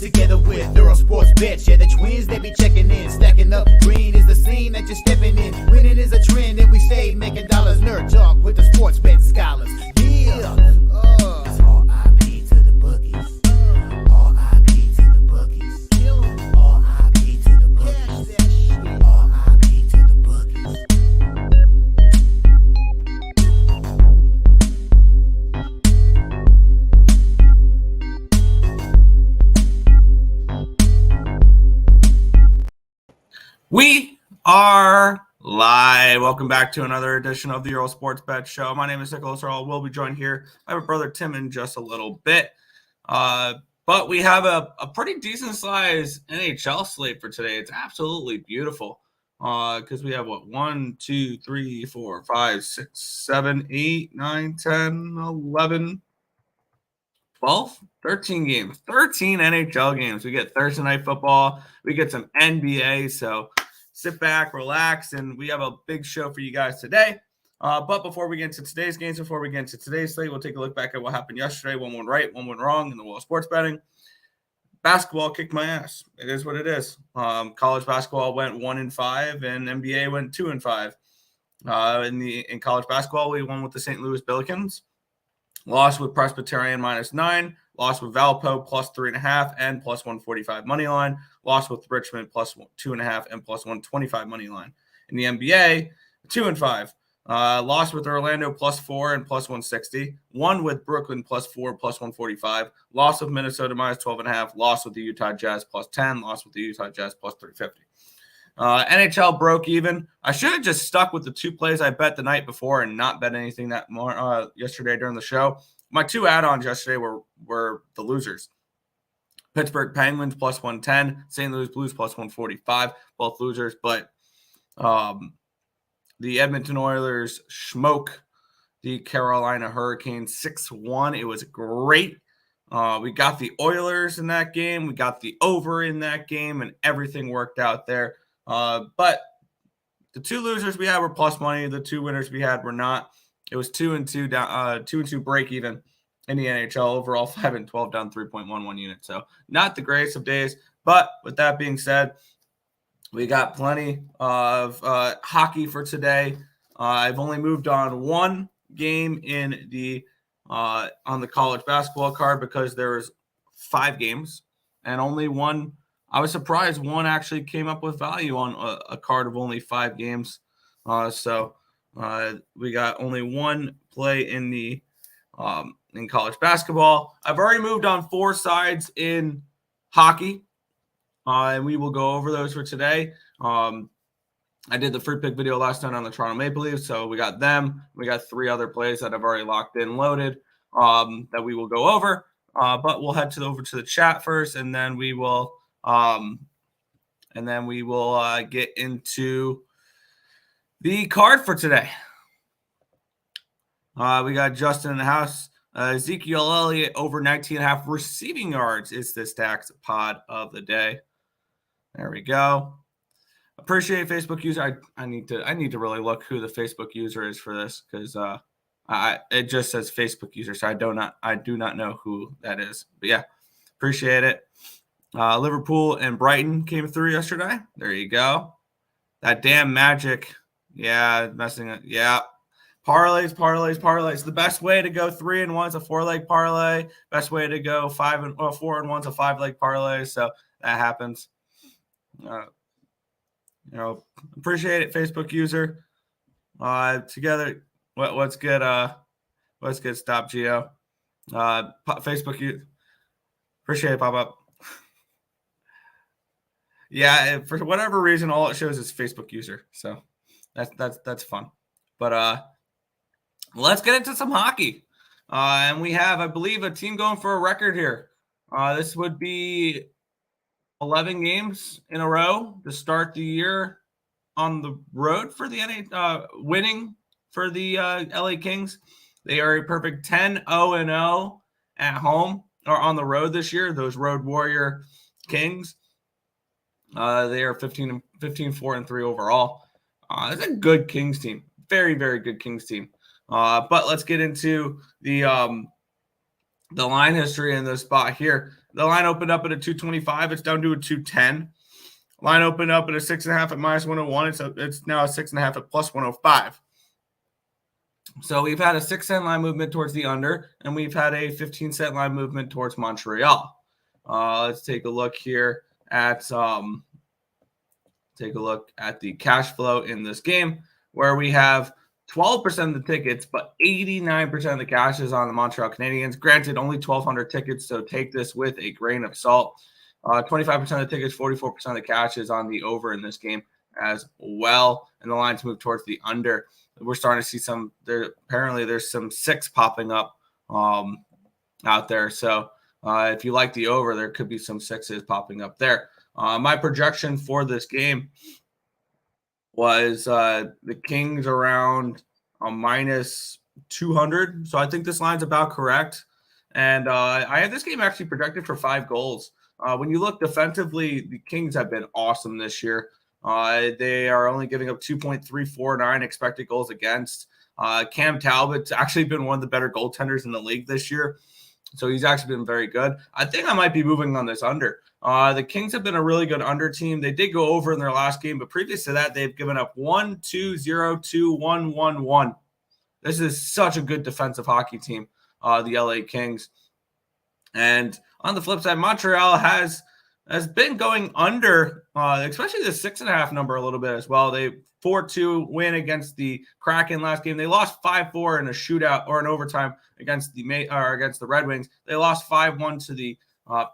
together with Earle Sports Bets. Yeah, the twins, they be checking in, stacking up. Green is the scene that you're stepping in. Winning is a trend, and we stay making dollars. Nerd talk with the sports bet scholars. Yeah, it's R.I.P. to the bookies. R.I.P. to the bookies. R.I.P. to the bookies. R.I.P. to the bookies. We are live. Welcome back to another edition of the Earle Sports Bet Show. My name is Nicholas Earle. We'll be joined here by my brother Tim in just a little bit. But we have a pretty decent sized NHL slate for today. It's absolutely beautiful because we have 1, 2, 3, 4, 5, 6, 7, 8, 9, 10, 11, 12, 13 games, 13 NHL games. We get Thursday night football. We get some NBA. So sit back, relax, and we have a big show for you guys today. But before we get into today's games, before we get into today's slate, we'll take a look back at what happened yesterday. One went right, one went wrong in the world of sports betting. Basketball kicked my ass. It is what it is. College basketball went 1-5, and NBA went 2-5. In college basketball, we won with the St. Louis Billikens. Lost with Presbyterian -9. Lost with Valpo +3.5 and +145 money line. Lost with Richmond +2.5 and +125 money line. In the NBA, 2-5. Lost with Orlando +4 and +160. Won with Brooklyn +4, +145. Lost with Minnesota -12.5. Lost with the Utah Jazz +10. Lost with the Utah Jazz +350. NHL broke even. I should have just stuck with the two plays I bet the night before and not bet anything that more yesterday during the show. My two add-ons yesterday were the losers. Pittsburgh Penguins +110, St. Louis Blues +145, both losers. But the Edmonton Oilers smoke the Carolina Hurricanes 6-1. It was great. We got the Oilers in that game. We got the over in that game, and everything worked out there. But the two losers we had were plus money. The two winners we had were not. It was 2-2 down, 2-2 break even in the NHL. Overall 5-12 down 3.11 units. So not the greatest of days. But with that being said, we got plenty of hockey for today. I've only moved on one game in the on the college basketball card because there's 5 games and only one. I was surprised one actually came up with value on a card of only 5 games. So we got only one play in the in college basketball. I've already moved on 4 sides in hockey, and we will go over those for today. I did the free pick video last night on the Toronto Maple Leafs, so we got them. We got 3 other plays that I've already locked in, loaded, that we will go over. But we'll head over to the chat first, and then we will get into the card for today. We got Justin in the house. Ezekiel Elliott over 19.5 receiving yards is the stacks pod of the day. There we go. Appreciate Facebook user. I need to really look who the Facebook user is for this because it just says Facebook user, so I do not know who that is. But yeah, appreciate it. Liverpool and Brighton came through yesterday. There you go. That damn Magic. Yeah, messing up. Yeah. Parleys. The best way to go 3-1 is a 4-leg parlay. Best way to go 4-1 is a 5-leg parlay. So that happens. Appreciate it, Facebook user. Together, what's good? What's good? Stop Geo. Facebook user. Appreciate it, pop up. Yeah, for whatever reason, all it shows is Facebook user. So that's fun. But let's get into some hockey. And we have, I believe, a team going for a record here. This would be 11 games in a row to start the year on the road for the winning for the LA Kings. They are a perfect 10-0-0 at home or on the road this year. Those Road Warrior Kings. They are 15-4-3 overall. It's a good Kings team. Very, very good Kings team. But let's get into the the line history in this spot here. The line opened up at a 225. It's down to a 210. Line opened up at a 6.5 at minus 101. It's now a 6.5 at plus 105. So we've had a 6-cent line movement towards the under, and we've had a 15-cent line movement towards Montreal. Let's take a look here at the cash flow in this game, where we have 12% of the tickets, but 89% of the cash is on the Montreal Canadiens. Granted, only 1,200 tickets, so take this with a grain of salt. 25% of the tickets, 44% of the cash is on the over in this game as well, and the lines move towards the under. We're starting to see apparently there's some 6 popping up out there. So if you like the over, there could be some 6s popping up there. My projection for this game was the Kings around a minus 200. So I think this line's about correct. And I have this game actually projected for 5 goals. When you look defensively, the Kings have been awesome this year. They are only giving up 2.349 expected goals against. Cam Talbot's actually been one of the better goaltenders in the league this year. So he's actually been very good. I think I might be moving on this under. The Kings have been a really good under team. They did go over in their last game, but previous to that, they've given up 1-2-0-2-1-1-1. This is such a good defensive hockey team, the LA Kings. And on the flip side, Montreal has been going under, especially the 6.5 number a little bit as well. They 4-2 win against the Kraken last game. They lost 5-4 in a shootout or an overtime against the Red Wings. They lost 5-1 to the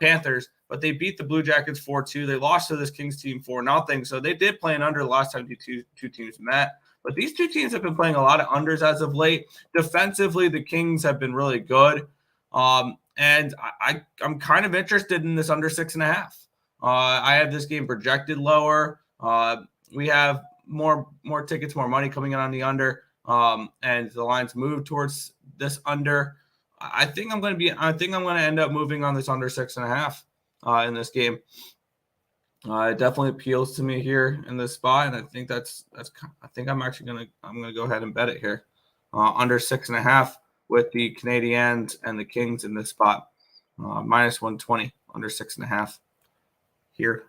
Panthers, but they beat the Blue Jackets 4-2. They lost to this Kings team 4-0. So they did play an under the last time two teams met. But these two teams have been playing a lot of unders as of late. Defensively, the Kings have been really good. And I'm kind of interested in this under 6.5. I have this game projected lower. We have more tickets, more money coming in on the under, and the lines move towards this under. I think I'm going to end up moving on this under 6.5 in this game. It definitely appeals to me here in this spot, and I think I think I'm gonna go ahead and bet it here, under 6.5 with the Canadiens and the Kings in this spot, minus 120 under 6.5 here.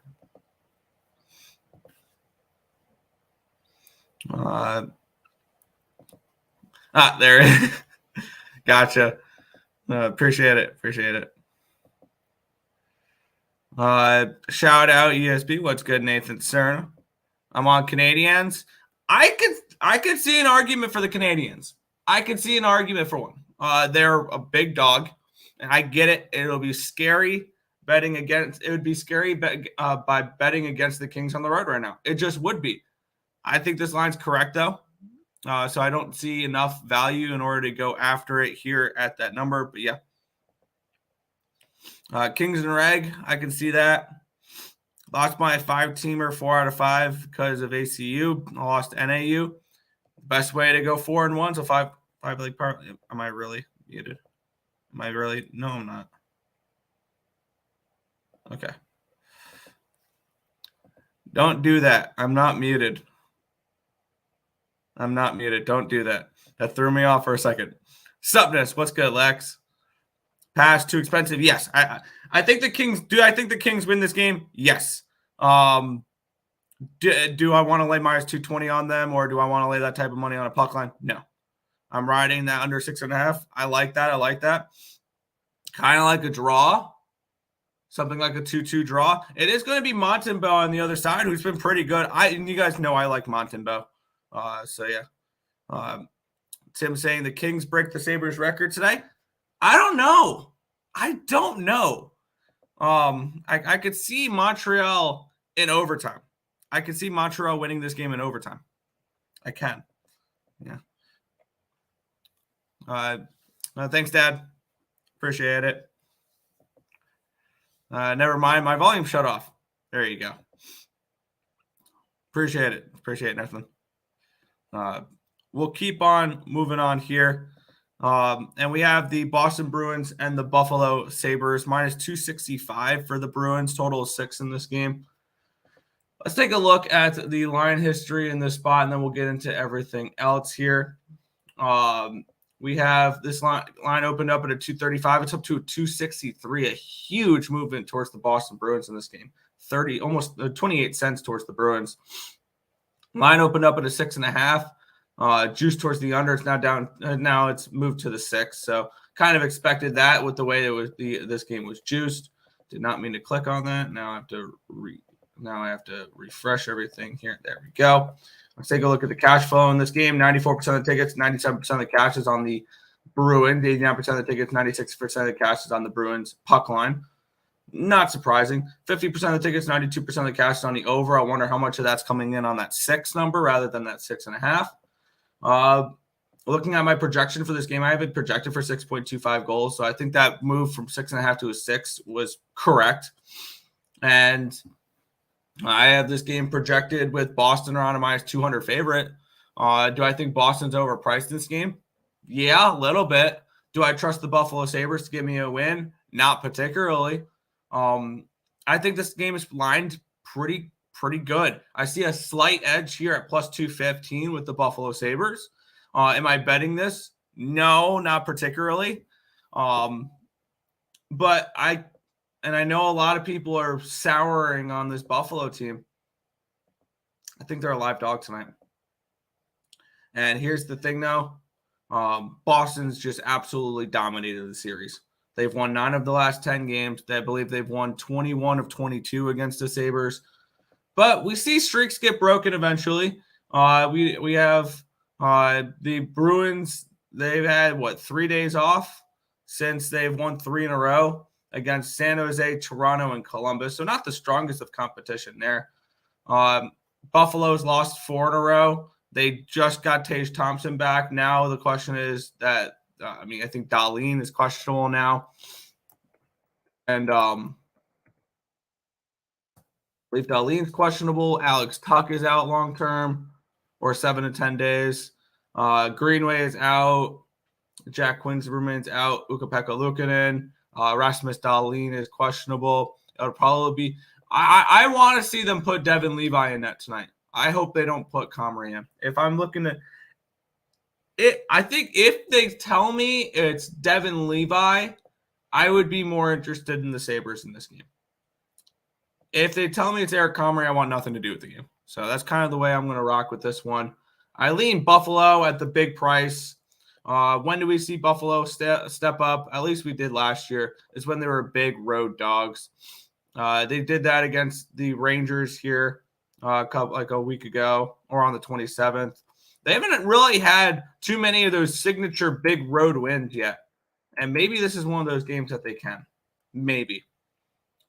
There it is. Gotcha. Appreciate it. Shout out ESB. What's good, Nathan Cerna? I'm on Canadiens. I could see an argument for the Canadiens. I could see an argument for one. They're a big dog, and I get it. It'll be scary betting against. It would be scary by betting against the Kings on the road right now. It just would be. I think this line's correct though, so I don't see enough value in order to go after it here at that number. But yeah, Kings and Reg, I can see that. Lost my 5-teamer 4 out of 5 because of ACU. I lost NAU. Best way to go 4-1. So 5 league part. Am I really muted? Am I really? No, I'm not. Okay. Don't do that. I'm not muted. Don't do that. That threw me off for a second. Supness, what's good, Lex? Pass too expensive. Yes. I think the Kings. Do I think the Kings win this game? Yes. Do I want to lay minus 220 on them, or do I want to lay that type of money on a puck line? No. I'm riding that under 6.5. I like that. Kind of like a draw. Something like a 2-2 draw. It is going to be Montembeault on the other side, who's been pretty good. You guys know I like Montembeault. So yeah. Tim saying the Kings break the Sabres record today. I don't know. I could see Montreal in overtime. I could see Montreal winning this game in overtime. I can. Yeah. Thanks, Dad. Appreciate it. Never mind. My volume shut off. There you go. Appreciate it. Nathan. We'll keep on moving on here. And we have the Boston Bruins and the Buffalo Sabres, minus 265 for the Bruins, total of 6 in this game. Let's take a look at the line history in this spot, and then we'll get into everything else here. We have this line opened up at a 235. It's up to a 263. A huge movement towards the Boston Bruins in this game. Almost 28 cents towards the Bruins. Line opened up at a 6.5. Juice towards the under. It's now down. Now it's moved to the 6. So kind of expected that with the way this game was juiced. Did not mean to click on that. Now I have to refresh everything here. There we go. Let's take a look at the cash flow in this game. 94% of the tickets, 97% of the cash is on the Bruins. 89% of the tickets, 96% of the cash is on the Bruins puck line. Not surprising. 50% of the tickets, 92% of the cash is on the over. I wonder how much of that's coming in on that 6 number rather than that 6.5. Looking at my projection for this game, I have it projected for 6.25 goals. So I think that move from 6.5 to a 6 was correct. And I have this game projected with Boston around a minus 200 favorite. Do I think Boston's overpriced this game? Yeah, a little bit. Do I trust the Buffalo Sabres to give me a win? Not particularly. I think this game is lined pretty good. I see a slight edge here at plus 215 with the Buffalo Sabres. Am I betting this? No, not particularly. But I know a lot of people are souring on this Buffalo team. I think they're a live dog tonight. And here's the thing, though. Boston's just absolutely dominated the series. They've won 9 of the last 10 games. I believe they've won 21 of 22 against the Sabres. But we see streaks get broken eventually. We have the Bruins. They've had, 3 days off since they've won 3 in a row against San Jose, Toronto, and Columbus. So not the strongest of competition there. Buffalo's lost 4 in a row. They just got Tage Thompson back. Now the question is that, I think Dahlin is questionable now. And I believe Dahlin's questionable. Alex Tuck is out long-term or 7 to 10 days. Greenway is out. Jack Quinsberman's out. Ukko-Pekka Luukkonen. Rasmus Dahlin is questionable. It'll probably be I want to see them put Devin Levi in net tonight. I hope they don't put Comrie in. If I'm looking at it, I think if they tell me it's Devin Levi, I would be more interested in the Sabres in this game. If they tell me it's Eric Comrie, I want nothing to do with the game. So that's kind of the way I'm going to rock with this one. I lean Buffalo at the big price. When do we see Buffalo step up? At least we did last year. Is when they were big road dogs. They did that against the Rangers here a week ago or on the 27th. They haven't really had too many of those signature big road wins yet. And maybe this is one of those games that they can. Maybe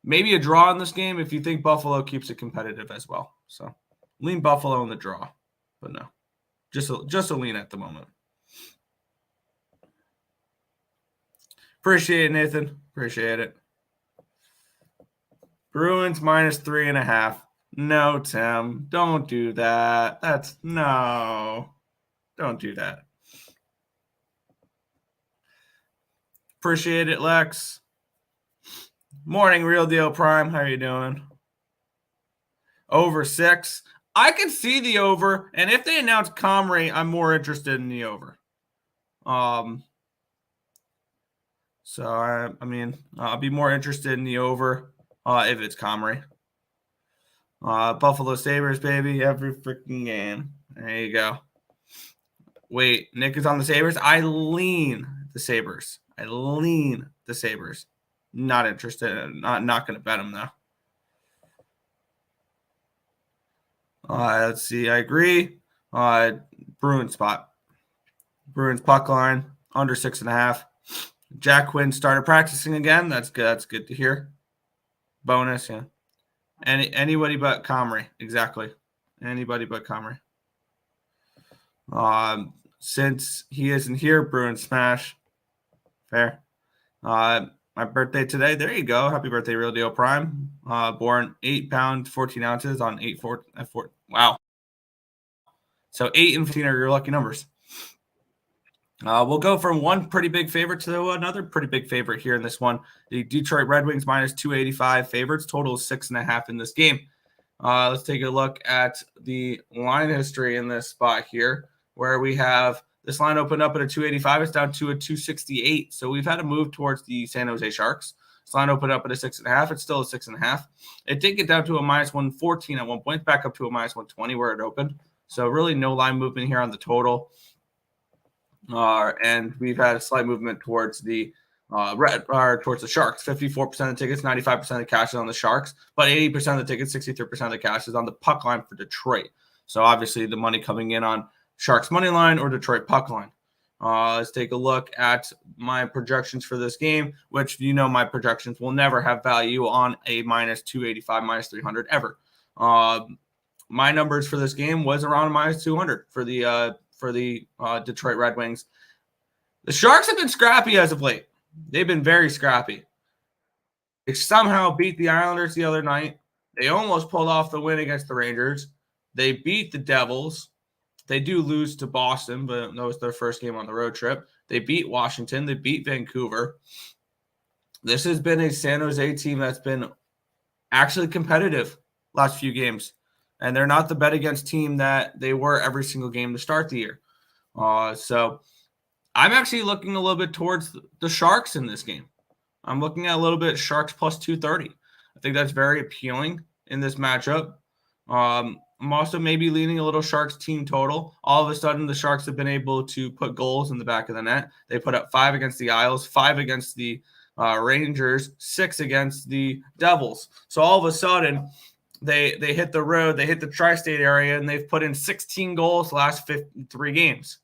a draw in this game if you think Buffalo keeps it competitive as well. So lean Buffalo in the draw. But no, just a lean at the moment. Appreciate it, Nathan. Appreciate it. Bruins minus 3.5. No, Tim, don't do that. Don't do that. Appreciate it, Lex. Morning, Real Deal Prime. How are you doing? Over 6. I can see the over, and if they announce Comrie, I'm more interested in the over. So I'll be more interested in the over if it's Comrie. Buffalo Sabres, baby, every freaking game. There you go. Wait, Nick is on the Sabres. I lean the Sabres. Not interested. Not going to bet them, though. Let's see. I agree. Bruins spot. Bruins puck line, under 6.5. Jack Quinn started practicing again. That's good. That's good to hear. Bonus, yeah. Anybody but Comrie. Exactly. Anybody but Comrie. Since he isn't here, Bruins smash. Fair. My birthday today. There you go. Happy birthday, Real Deal Prime. Born 8 pounds, 14 ounces on 8/4. Wow. So 8 and 15 are your lucky numbers. We'll go from one pretty big favorite to another pretty big favorite here in this one. The Detroit Red Wings minus 285 favorites. Total is 6.5 in this game. Let's take a look at the line history in this spot here, where we have This line opened up at a 285. It's down to a 268. So we've had a move towards the San Jose Sharks. This line opened up at a 6.5. It's still a 6.5. It did get down to a minus 114 at one point, back up to a minus 120 where it opened. So really no line movement here on the total. And we've had a slight movement towards the towards the Sharks. 54% of the tickets, 95% of the cash is on the Sharks, but 80% of the tickets, 63% of the cash is on the puck line for Detroit. So obviously the money coming in on Sharks money line or Detroit puck line. Let's take a look at my projections for this game, which my projections will never have value on a minus 285, minus 300 ever. My numbers for this game was around a minus 200 for the Detroit Red Wings. The Sharks have been scrappy as of late. They've been very scrappy. They somehow beat the Islanders the other night. They almost pulled off the win against the Rangers. They beat the Devils. They do lose to Boston, but that was their first game on the road trip. They beat Washington. They beat Vancouver. This has been a San Jose team that's been actually competitive last few games. And they're not the bet against team that they were every single game to start the year. So I'm actually looking a little bit towards the Sharks in this game. I'm looking at a little bit Sharks plus 230. I think that's very appealing in this matchup. I'm also maybe leaning a little Sharks team total. All of a sudden, the Sharks have been able to put goals in the back of the net. They put up 5 against the Isles, 5 against the Rangers, 6 against the Devils. So all of a sudden, they hit the road, they hit the tri-state area, and they've put in 16 goals the last 3 games.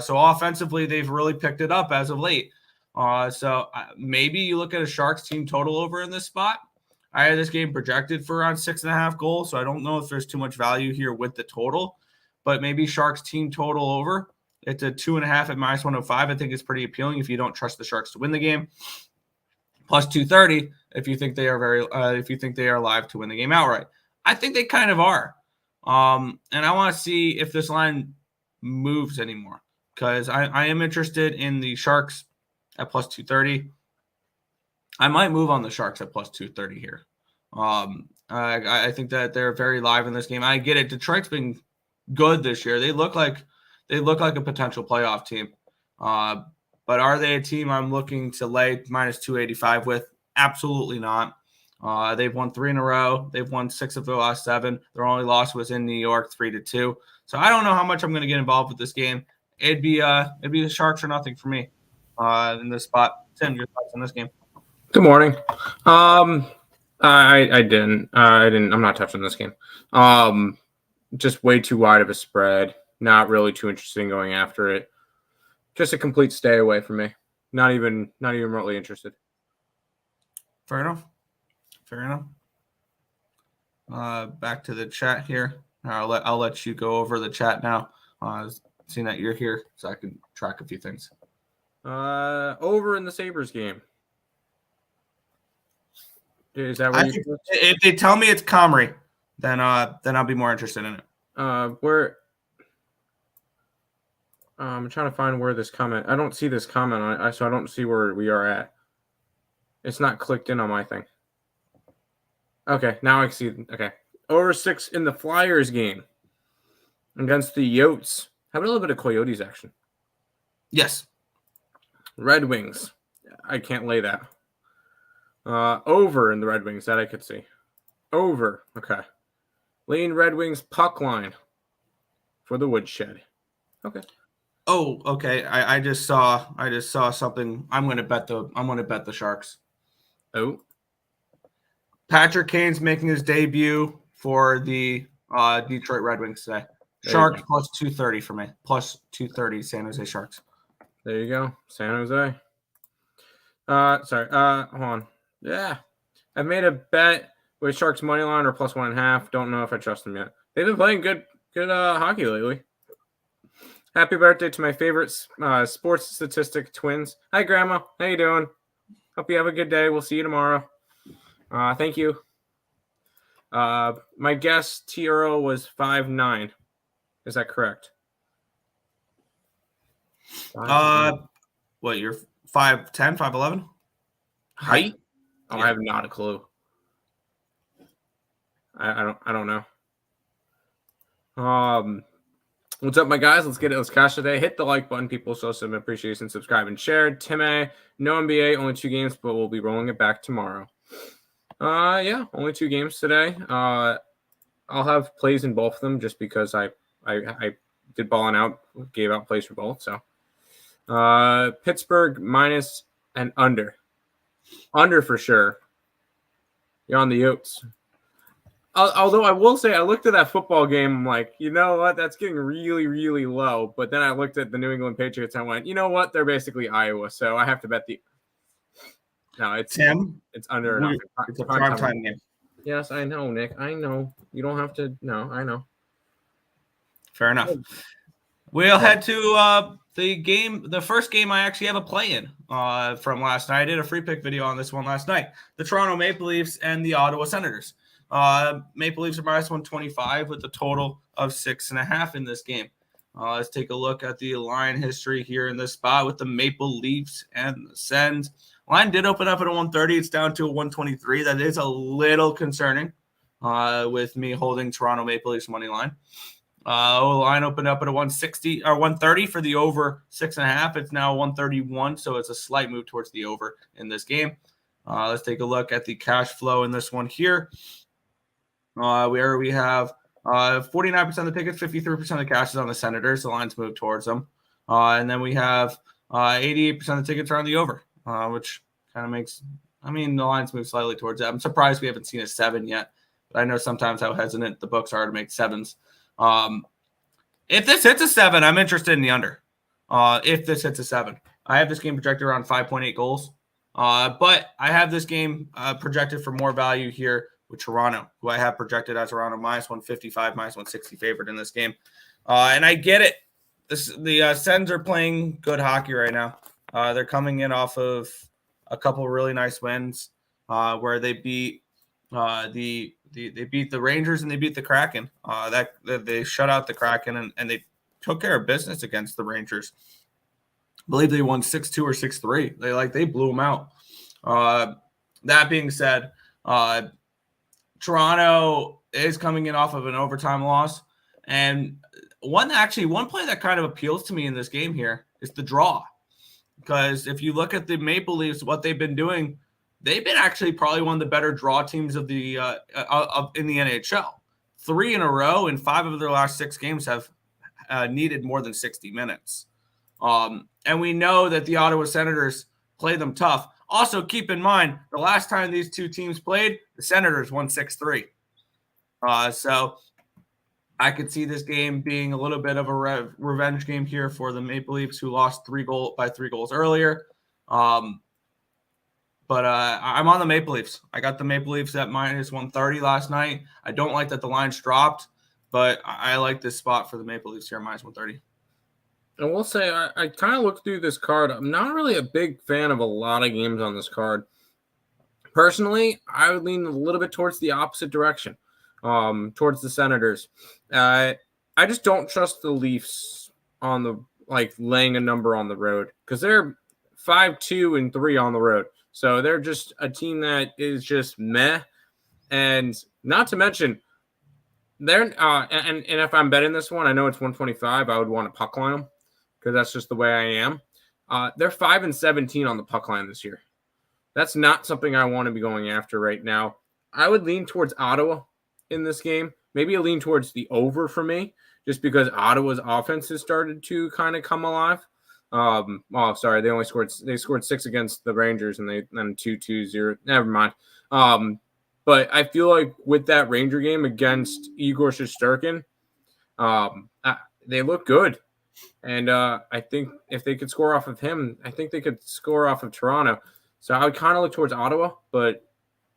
So offensively, they've really picked it up as of late. So maybe you look at a Sharks team total over in this spot. I had this game projected for around 6.5 goals, so I don't know if there's too much value here with the total, but maybe Sharks team total over. It's a 2.5 at minus 105. I think it's pretty appealing if you don't trust the Sharks to win the game. Plus 230 if you think they are live to win the game outright. I think they kind of are. And I want to see if this line moves anymore because I am interested in the Sharks at plus 230. I might move on the Sharks at plus 230 here. I think that they're very live in this game. I get it. Detroit's been good this year. They look like a potential playoff team. But are they a team I'm looking to lay minus 285 with? Absolutely not. They've won 3 in a row. They've won 6 of their last 7. Their only loss was in New York, 3-2. So I don't know how much I'm going to get involved with this game. It'd be the Sharks or nothing for me in this spot. Tim, your thoughts on this game? Good morning. I didn't. I'm not touching this game. Just way too wide of a spread. Not really too interested in going after it. Just a complete stay away from me. Not even remotely interested. Fair enough. Back to the chat here. I'll let you go over the chat now. Seeing that you're here, so I can track a few things. Over in the Sabres game. Is that what you? If they tell me it's Comrie, then I'll be more interested in it. Where? I'm trying to find where this comment. I don't see this comment on it, so I don't see where we are at. It's not clicked in on my thing. Okay, now I see. Okay, over 6 in the Flyers game against the Yotes. Have a little bit of Coyotes action. Yes. Red Wings. I can't lay that. Over in the Red Wings, that I could see. Over. Okay. Lean Red Wings puck line for the Woodshed. Okay. Oh, okay. I just saw something. I'm gonna bet the Sharks. Oh. Patrick Kane's making his debut for the Detroit Red Wings today. Sharks plus 230 for me. Plus 230 San Jose Sharks. There you go. San Jose. Sorry. Hold on. Yeah. I've made a bet with Sharks money line or plus 1.5. Don't know if I trust them yet. They've been playing good hockey lately. Happy birthday to my favorite sports statistic twins. Hi, Grandma. How you doing? Hope you have a good day. We'll see you tomorrow. Thank you. My guess, Earle was 5'9". Is that correct? What, you're 5'10", 5'11"? Height? Oh, yeah. I have not a clue. I don't know. What's up, my guys? Let's get it. Let's cash today. Hit the like button. People show some appreciation. Subscribe and share. Tim A. No NBA. Only 2 games, but we'll be rolling it back tomorrow. Yeah, only 2 games today. I'll have plays in both of them just because I did balling out, gave out plays for both. So, Pittsburgh minus and under for sure. You're on the Utes. Although I will say, I looked at that football game. I'm like, you know what? That's getting really, really low. But then I looked at the New England Patriots and I went, you know what? They're basically Iowa, so I have to bet the. No, it's Tim. It's under. It's a prime time game. Yes, I know, Nick. I know. You don't have to. No, I know. Fair enough. We'll head to the first game I actually have a play in from last night. I did a free pick video on this one last night. The Toronto Maple Leafs and the Ottawa Senators. Maple Leafs are minus 125 with a total of 6.5 in this game. Let's take a look at the line history here in this spot with the Maple Leafs and the Sens. Line did open up at a 130. It's down to a 123. That is a little concerning with me holding Toronto Maple Leafs money line. Line opened up at a 160 or 130 for the over 6.5. It's now 131, so it's a slight move towards the over in this game. Let's take a look at the cash flow in this one here. Where we have 49% of the tickets, 53% of the cash is on the Senators. The line's moved towards them. And then we have 88% of the tickets are on the over, which kind of makes, the lines move slightly towards that. I'm surprised we haven't seen a 7 yet. But I know sometimes how hesitant the books are to make 7s. If this hits a 7, I'm interested in the under. If this hits a 7. I have this game projected around 5.8 goals. But I have this game projected for more value here with Toronto, who I have projected as around a minus 155, minus 160 favorite in this game. And I get it. The Sens are playing good hockey right now. They're coming in off of a couple really nice wins where they beat they beat the Rangers and they beat the Kraken. They shut out the Kraken and they took care of business against the Rangers. I believe they won 6-2 or 6-3. They blew them out. That being said, Toronto is coming in off of an overtime loss. And one play that kind of appeals to me in this game here is the draw. Because if you look at the Maple Leafs, what they've been doing, they've been actually probably one of the better draw teams of the in the NHL. 3 in a row, and 5 of their last 6 games have needed more than 60 minutes. And we know that the Ottawa Senators play them tough. Also, keep in mind, the last time these two teams played, the Senators won 6-3. So I could see this game being a little bit of a revenge game here for the Maple Leafs, who lost 3 goals earlier. But I'm on the Maple Leafs. I got the Maple Leafs at minus 130 last night. I don't like that the line's dropped, but I like this spot for the Maple Leafs here at minus 130. I will say, I kind of looked through this card. I'm not really a big fan of a lot of games on this card. Personally, I would lean a little bit towards the opposite direction, towards the Senators. I just don't trust the Leafs on the laying a number on the road because they're 5-2-3 on the road. So they're just a team that is just meh, and not to mention they're and if I'm betting this one, I know it's 125. I would want to puck line them because that's just the way I am. They're 5-17 on the puck line this year. That's not something I want to be going after right now. I would lean towards Ottawa in this game. Maybe a lean towards the over for me, just because Ottawa's offense has started to kind of come alive. They scored 6 against the Rangers and then 2-2-0. Never mind. But I feel like with that Ranger game against Igor Shesterkin, they look good. And I think if they could score off of him, I think they could score off of Toronto. So I would kind of look towards Ottawa, but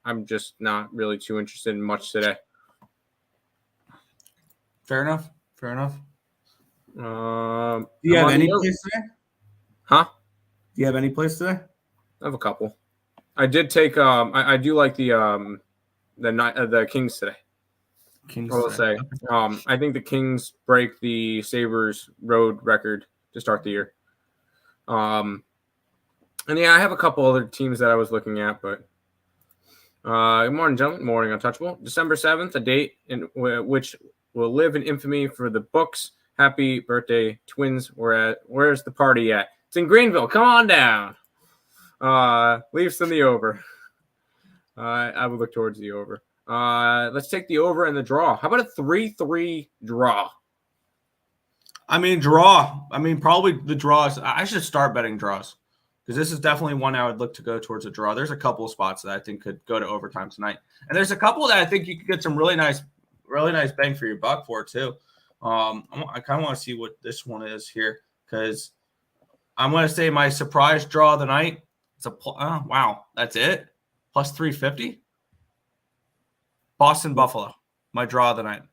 I'm just not really too interested in much today. Fair enough. Do you have any plays today? Huh? Do you have any plays today? I have a couple. I did take. I do like the Kings today. I will say. I think the Kings break the Sabres road record to start the year. And yeah, I have a couple other teams that I was looking at, but good morning, gentlemen. Morning, Untouchable. December 7th, a date in which will live in infamy for the books Happy birthday, Twins. Where's the party at? It's in Greenville. Come on down. Leafs in the over. I would look towards the over. Let's take the over and the draw. How about a 3-3 draw? I mean, draw. I mean, probably the draws. I should start betting draws because this is definitely one I would look to go towards a draw. There's a couple of spots that I think could go to overtime tonight, and there's a couple that I think you could get some really nice bang for your buck for too. I kind of want to see what this one is here because I'm going to say my surprise draw of the night. It's wow, that's it. Plus 350. Boston Buffalo, my draw of the night.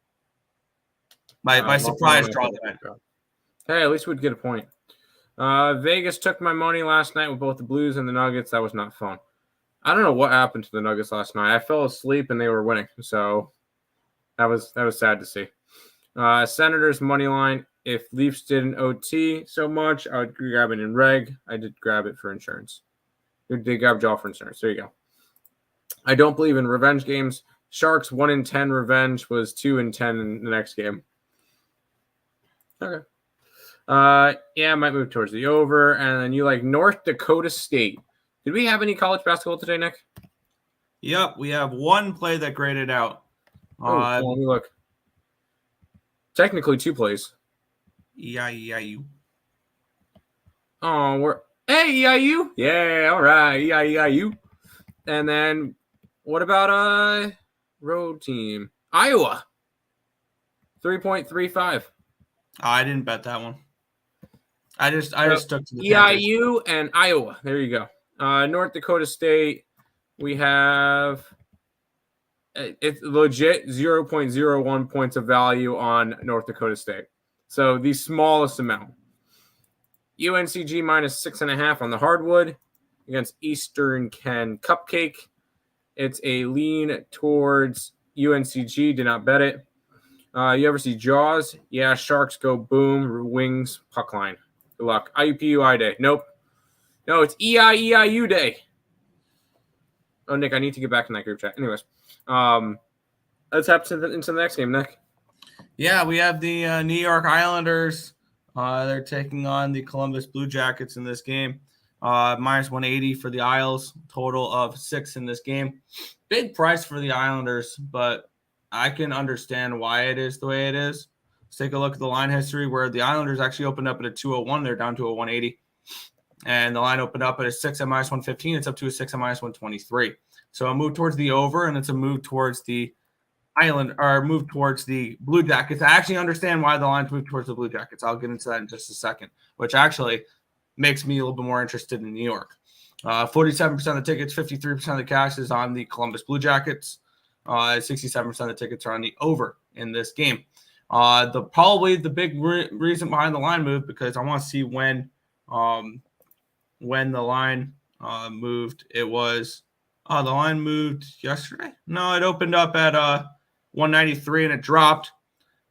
My surprise draw of the night. Hey, at least we'd get a point. Vegas took my money last night with both the Blues and the Nuggets. That was not fun. I don't know what happened to the Nuggets last night. I fell asleep and they were winning, so that was sad to see. Senators money line. If Leafs didn't OT so much, I would grab it in reg. I did grab it for insurance. They grabbed y'all for insurance. There you go. I don't believe in revenge games. Sharks 1-10 revenge was 2-10 in the next game. Okay. Yeah, I might move towards the over. And then you like North Dakota State. Did we have any college basketball today, Nick? Yep, we have one play that graded out. Let me look. Technically 2 plays. EIU. Oh, hey, EIU. Yeah, all right, EIU. And then what about road team? Iowa. 3.35. I didn't bet that one. I just stuck to the EIU and Iowa. There you go. North Dakota State. We have it's legit 0.01 points of value on North Dakota State. So the smallest amount. UNCG minus 6.5 on the hardwood against Eastern Ken Cupcake. It's a lean towards UNCG. Did not bet it. You ever see Jaws? Yeah, Sharks go boom, wings, puck line. Good luck. IUPUI day. Nope. No, it's EIEIU day. Oh, Nick, I need to get back in that group chat. Anyways, let's hop into the next game, Nick. Yeah, we have the New York Islanders. They're taking on the Columbus Blue Jackets in this game. Minus 180 for the Isles. Total of 6 in this game. Big price for the Islanders, but I can understand why it is the way it is. Let's take a look at the line history where the Islanders actually opened up at a 201. They're down to a 180. And the line opened up at a 6 at minus 115. It's up to a 6 at minus 123. So a move towards the over, and it's a move towards the move towards the Blue Jackets. I actually understand why the line's moved towards the Blue Jackets. I'll get into that in just a second, which actually makes me a little bit more interested in New York. 47% of the tickets, 53% of the cash is on the Columbus Blue Jackets. 67% of the tickets are on the over in this game. Probably the big reason behind the line move, because I want to see when the line moved. It was the line moved yesterday. No, it opened up at 193 and it dropped.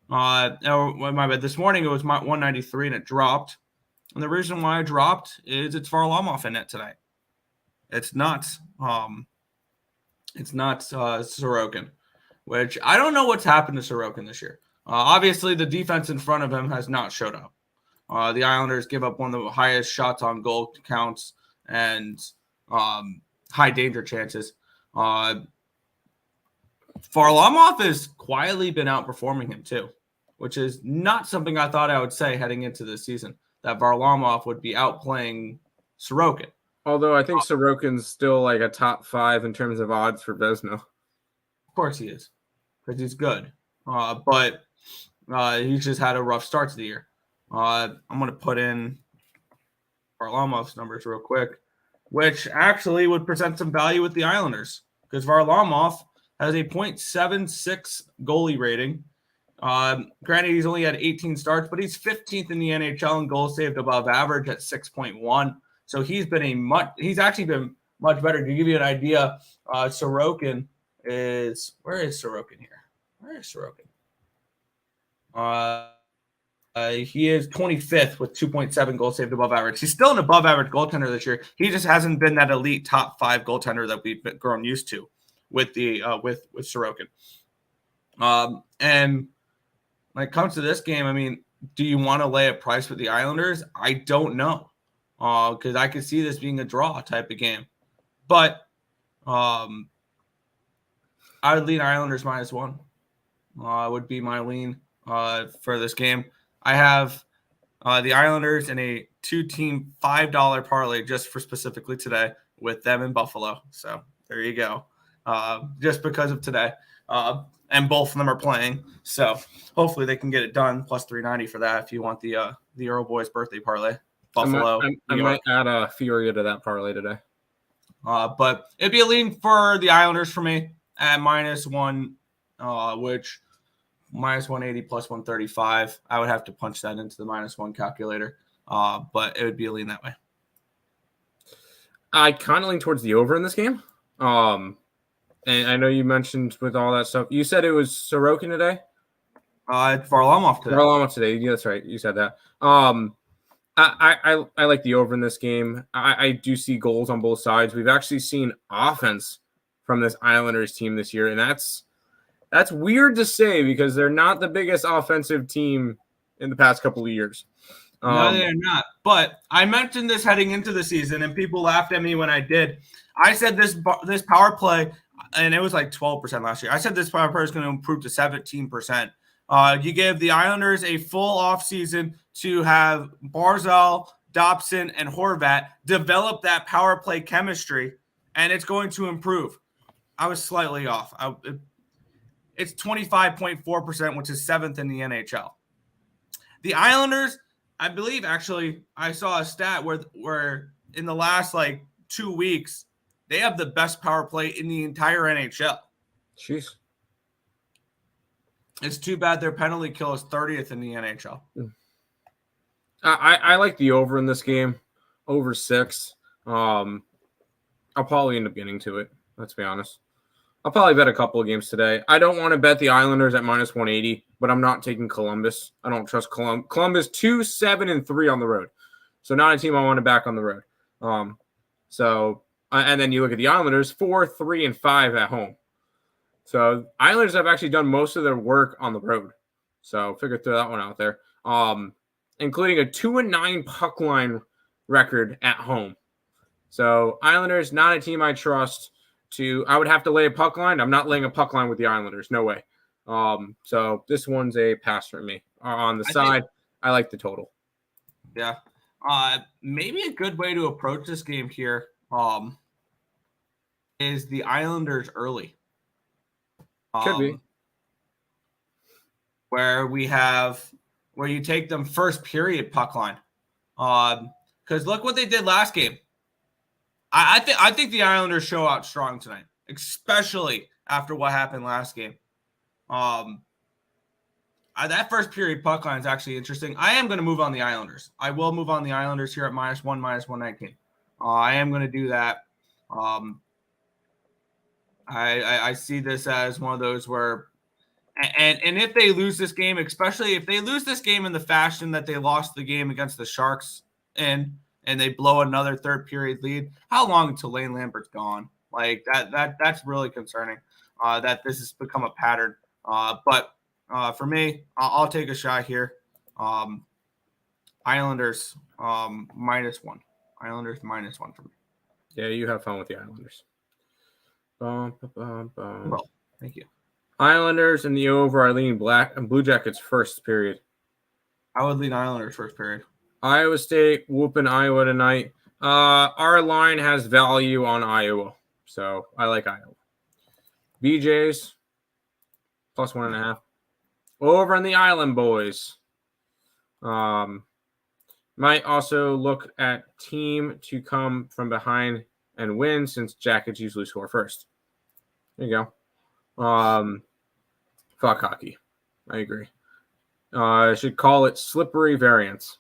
My bad. This morning it was 193 and it dropped. And the reason why it dropped is it's Varlamov in it tonight. It's not Sorokin, which I don't know what's happened to Sorokin this year. Obviously, the defense in front of him has not showed up. The Islanders give up one of the highest shots on goal counts and high danger chances. Varlamov has quietly been outperforming him too, which is not something I thought I would say heading into this season, that Varlamov would be outplaying Sorokin. Although I think Sorokin's still like a top 5 in terms of odds for Vezina. Of course he is, because he's good. But he's just had a rough start to the year. I'm going to put in Varlamov's numbers real quick, which actually would present some value with the Islanders, because Varlamov has a .76 goalie rating. Granted, he's only had 18 starts, but he's 15th in the NHL in goals saved above average at 6.1. So he's actually been much better. To give you an idea, Sorokin is – where is Sorokin here? Where is Sorokin? He is 25th with 2.7 goals saved above average. He's still an above average goaltender this year. He just hasn't been that elite top 5 goaltender that we've grown used to with the with Sorokin. And when it comes to this game, I mean, do you want to lay a price with the Islanders? I don't know. Because I could see this being a draw type of game. But I would lean Islanders -1. Would be my lean for this game. I have the Islanders in a 2-team $5 parlay just for specifically today with them in Buffalo. So there you go. Just because of today. And both of them are playing. So hopefully they can get it done. Plus 390 for that if you want the Earle boys birthday parlay. Buffalo. I might add a Furia to that parlay today. But it'd be a lean for the Islanders for me at -1, which -180 plus 135. I would have to punch that into the -1 calculator. But it would be a lean that way. I kind of lean towards the over in this game. And I know you mentioned with all that stuff. You said it was Sorokin today? Varlamov today. Varlamov today. Yeah, that's right. You said that. I like the over in this game. I do see goals on both sides. We've actually seen offense from this Islanders team this year, and that's weird to say because they're not the biggest offensive team in the past couple of years. No, they're not. But I mentioned this heading into the season, and people laughed at me when I did. I said this power play, and it was like 12% last year. I said this power play is going to improve to 17%. You give the Islanders a full offseason to have Barzal, Dobson, and Horvat develop that power play chemistry, and it's going to improve. I was slightly off. It's 25.4%, which is 7th in the NHL. The Islanders, I believe, actually, I saw a stat where in the last 2 weeks, they have the best power play in the entire NHL. Jeez. It's too bad their penalty kill is 30th in the NHL. I like the over in this game, over 6. I'll probably end up getting to it. Let's be honest. I'll probably bet a couple of games today. I don't want to bet the Islanders at -180, but I'm not taking Columbus. I don't trust Columbus. Columbus 2-7-3 on the road, so not a team I want to back on the road. And then you look at the Islanders 4-3-5 at home. So Islanders have actually done most of their work on the road. So figure throw that one out there. Including a 2-9 puck line record at home. So Islanders, not a team I trust I would have to lay a puck line. I'm not laying a puck line with the Islanders. No way. So this one's a pass for me. On the side, I like the total. Yeah. Maybe a good way to approach this game here is the Islanders early. Could be. Where you take them first period puck line. Because look what they did last game. I think the Islanders show out strong tonight, especially after what happened last game. That first period puck line is actually interesting. I am going to move on the Islanders. I will move on the Islanders here at -1, -119. I am going to do that. I see this as one of those where, and if they lose this game, especially if they lose this game in the fashion that they lost the game against the Sharks and they blow another third period lead, how long until Lane Lambert's gone? That's really concerning that this has become a pattern. But for me, I'll take a shot here. Islanders -1. Islanders -1 for me. Yeah, you have fun with the Islanders. Well, thank you. Islanders and the over are leaning black and Blue Jackets first period. I would lean Islanders first period. Iowa State whooping Iowa tonight. Our line has value on Iowa, so I like Iowa. BJ's +1.5. Over on the Island boys. Might also look at team to come from behind and win since Jackets usually score first. There you go. Fuck hockey. I agree. I should call it slippery variance.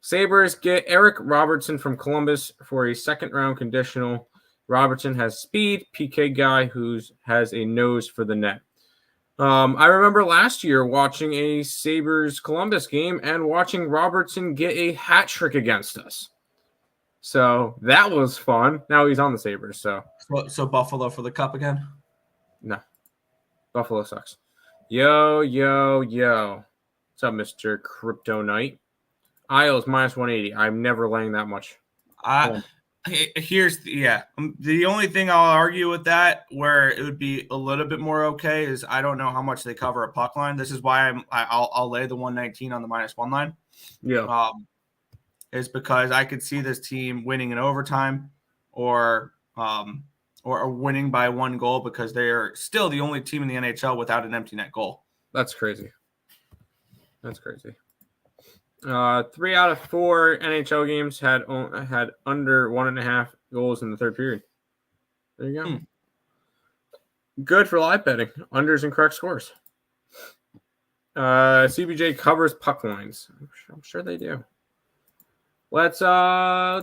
Sabres get Eric Robertson from Columbus for a second-round conditional. Robertson has speed, PK guy who has a nose for the net. I remember last year watching a Sabres-Columbus game and watching Robertson get a hat trick against us. So that was fun. Now he's on the Sabres. So Buffalo for the cup again? No. Buffalo sucks. Yo. What's up, Mr. Crypto Knight? Isles minus 180. I'm never laying that much. Here's the only thing I'll argue with that, where it would be a little bit more okay, is I don't know how much they cover a puck line. This is why I'll lay the 119 on the -1 line. Yeah. Is because I could see this team winning in overtime or winning by 1 goal, because they are still the only team in the NHL without an empty net goal. That's crazy. 3 out of 4 NHL games had under 1.5 goals in the third period. There you go. Good for live betting. Unders and correct scores. CBJ covers puck lines. I'm sure they do. Let's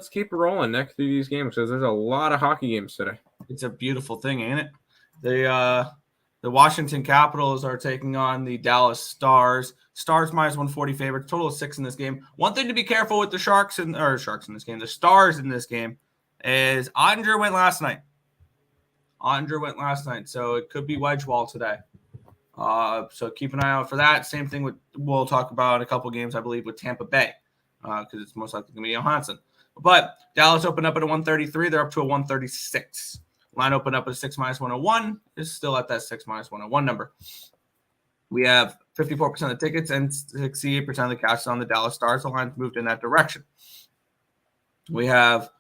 keep rolling, Nick, through these games, because there's a lot of hockey games today. It's a beautiful thing, ain't it? The Washington Capitals are taking on the Dallas Stars. Stars -140 favorites. Total of 6 in this game. One thing to be careful with the Stars in this game is Ottinger went last night. So it could be Wedgewall today. So keep an eye out for that. Same thing we'll talk about in a couple games, I believe, with Tampa Bay, because it's most likely going to be Johansson. But Dallas opened up at a 133. They're up to a 136. Line opened up at 6 -101. Is still at that 6 -101 number. We have 54% of the tickets and 68% of the cash on the Dallas Stars. The line's moved in that direction. We have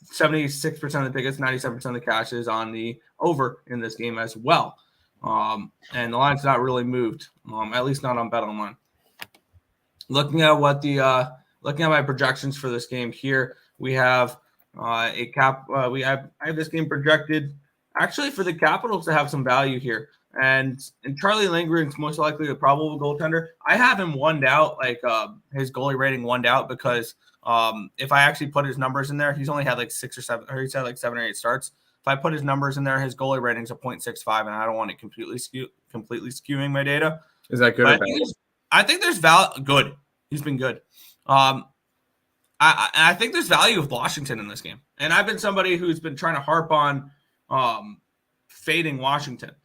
76% of the tickets, 97% of the cash is on the over in this game as well. And the line's not really moved, at least not on BetOnline. Looking at my projections for this game here, we have I have this game projected actually for the Capitals to have some value here. And Charlie Lindgren's most likely the probable goaltender. I have him one'd out, his goalie rating one'd out, because if I actually put his numbers in there, he's only had 6 or 7, or he's had 7 or 8 starts. If I put his numbers in there, his goalie rating's a 0.65, and I don't want it completely skewing my data. Is that good? I think there's value. Good. He's been good. I think there's value of Washington in this game. And I've been somebody who's been trying to harp on fading Washington.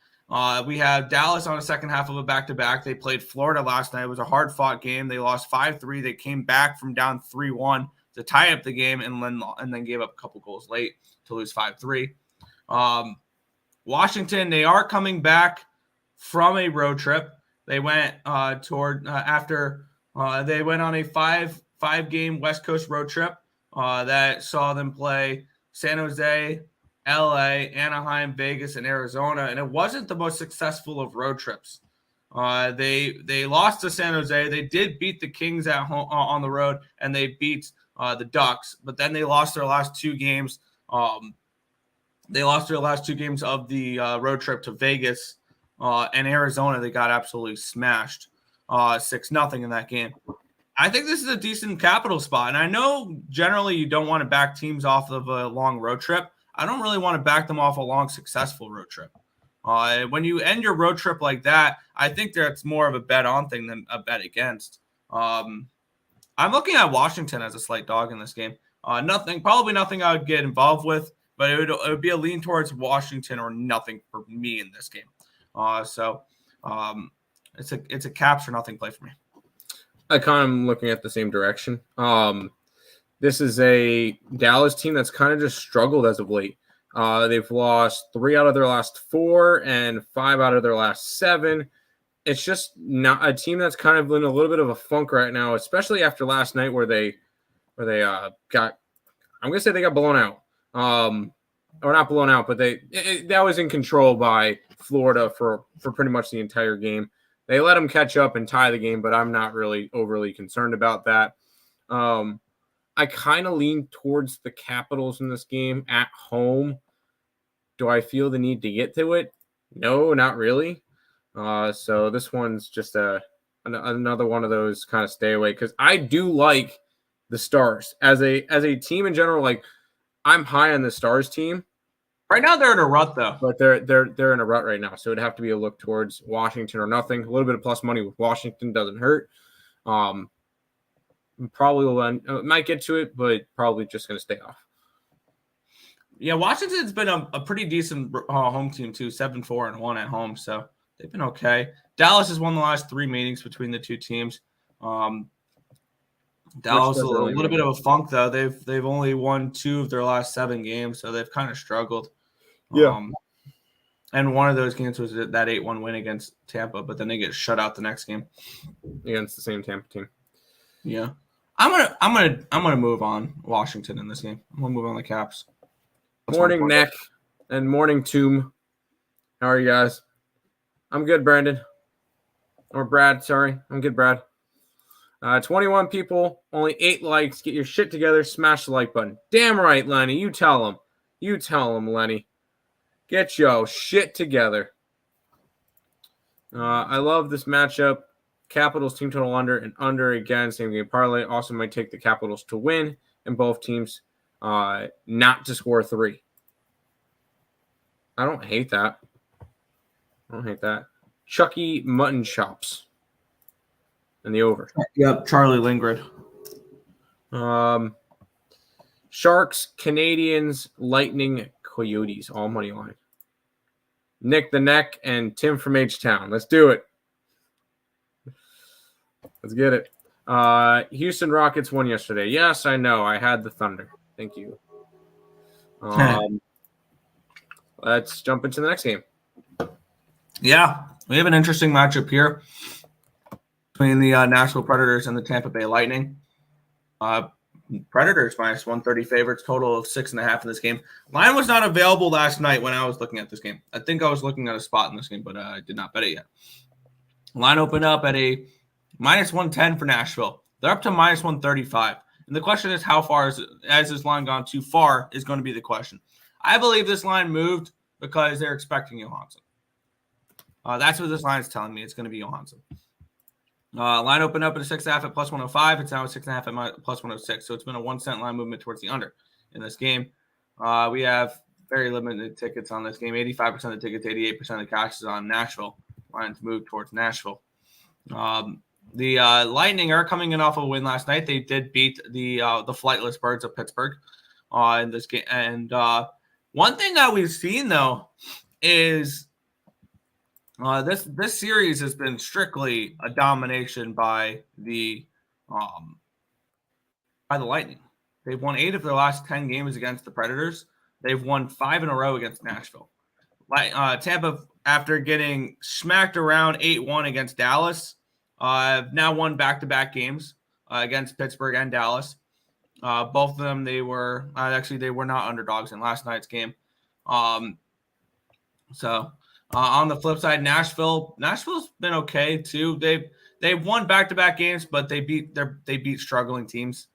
We have Dallas on a second half of a back-to-back. They played Florida last night. It was a hard-fought game. They lost 5-3. They came back from down 3-1 to tie up the game, and then gave up a couple goals late to lose 5-3. Washington, they are coming back from a road trip. They went they went on a five-game West Coast road trip that saw them play San Jose, LA, Anaheim, Vegas, and Arizona, and it wasn't the most successful of road trips. They lost to San Jose. They did beat the Kings at home on the road, and they beat the Ducks, but then they lost their last 2 games. They lost their last 2 games of the road trip to Vegas and Arizona. They got absolutely smashed 6-0 in that game. I think this is a decent Capital spot, and I know generally you don't want to back teams off of a long road trip. I don't really want to back them off a long, successful road trip. When you end your road trip like that, I think that's more of a bet on thing than a bet against. I'm looking at Washington as a slight dog in this game. Probably nothing I would get involved with, but it would be a lean towards Washington or nothing for me in this game. So it's a caps or nothing play for me. I kind of am looking at the same direction. This is a Dallas team that's kind of just struggled as of late. They've lost 3 out of their last 4 and 5 out of their last 7. It's just not a team that's kind of in a little bit of a funk right now, especially after last night where they got, I'm going to say they got blown out. Or not blown out, but that was in control by Florida for pretty much the entire game. They let them catch up and tie the game, but I'm not really overly concerned about that. I kind of lean towards the Capitals in this game at home. Do I feel the need to get to it? No, not really. So this one's just another one of those kind of stay away, because I do like the Stars as a team in general. Like, I'm high on the Stars team. Right now they're in a rut though. But they're in a rut right now, so it'd have to be a look towards Washington or nothing. A little bit of plus money with Washington doesn't hurt. Probably might get to it, but probably just going to stay off. Yeah, Washington's been a pretty decent home team too, 7-4-1 at home. So they've been okay. Dallas has won the last 3 meetings between the two teams. Dallas a little bit of a funk though. They've only won 2 of their last 7 games, so they've kind of struggled. Yeah. And one of those games was that 8-1 win against Tampa, but then they get shut out the next game against the same Tampa team. Yeah, I'm gonna move on Washington in this game. I'm gonna move on the Caps. Morning, Nick, and morning, Tomb. How are you guys? I'm good, Brandon. Or Brad, sorry. I'm good, Brad. 21 people, only 8 likes. Get your shit together. Smash the like button. Damn right, Lenny. You tell him. You tell him, Lenny. Get your shit together. I love this matchup. Capitals team total under and under again. Same game parlay. Also might take the Capitals to win and both teams not to score 3. I don't hate that. Chucky Mutton Chops. And the over. Yep, Charlie Lindgren. Sharks, Canadians, Lightning, Coyotes, all money line. Nick the Neck and Tim from H-Town. Let's do it. Let's get it. Houston Rockets won yesterday. Yes, I know. I had the Thunder. Thank you. Let's jump into the next game. Yeah, we have an interesting matchup here between the Nashville Predators and the Tampa Bay Lightning. Predators minus 130 favorites, total of 6.5 in this game. Line was not available last night when I was looking at this game. I think I was looking at a spot in this game, but I did not bet it yet. Line opened up at a minus 110 for Nashville. They're up to minus 135. And the question is, how far has this line gone too far is going to be the question. I believe this line moved because they're expecting Johansson. That's what this line is telling me. It's going to be Johansson. Line opened up at a 6.5 at plus 105. It's now a 6.5 at plus 106. So it's been a 1 cent line movement towards the under in this game. We have very limited tickets on this game. 85% of the tickets, 88% of the cash is on Nashville. Lines move towards Nashville. The Lightning are coming in off a win last night. They did beat the flightless Birds of Pittsburgh in this game. And one thing that we've seen though is this series has been strictly a domination by the Lightning. They've won 8 of their last 10 games against the Predators. They've won 5 in a row against Nashville. Tampa, after getting smacked around 8-1 against Dallas, now won back-to-back games against Pittsburgh and Dallas. Both of them, they were not underdogs in last night's game. On the flip side, Nashville's been okay too. They've won back-to-back games, but they beat struggling teams.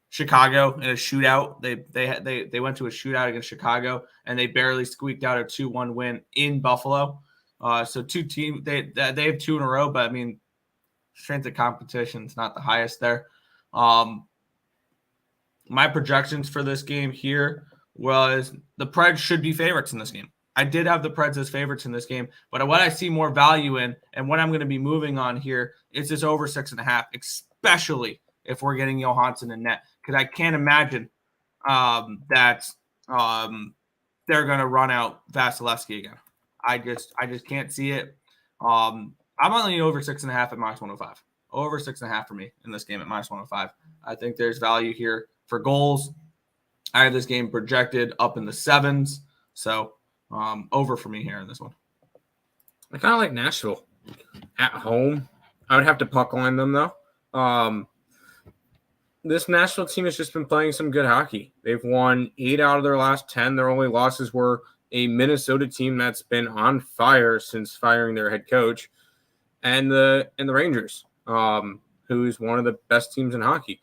Chicago in a shootout. They went to a shootout against Chicago and they barely squeaked out a 2-1 win in Buffalo. So two teams they have 2 in a row, but I mean, strength of competition is not the highest there. My projections for this game here was the Preds should be favorites in this game. I did have the Preds as favorites in this game, but what I see more value in and what I'm going to be moving on here is this over 6.5, especially if we're getting Johansson in net, because I can't imagine that they're going to run out Vasilevsky again. I just can't see it. I'm only over 6.5 at minus 105. Over 6.5 for me in this game at minus 105. I think there's value here for goals. I have this game projected up in the 7s, so over for me here in this one. I kind of like Nashville at home. I would have to puck line them though. This Nashville team has just been playing some good hockey. They've won 8 out of their last 10. Their only losses were a Minnesota team that's been on fire since firing their head coach, and the Rangers, who's one of the best teams in hockey,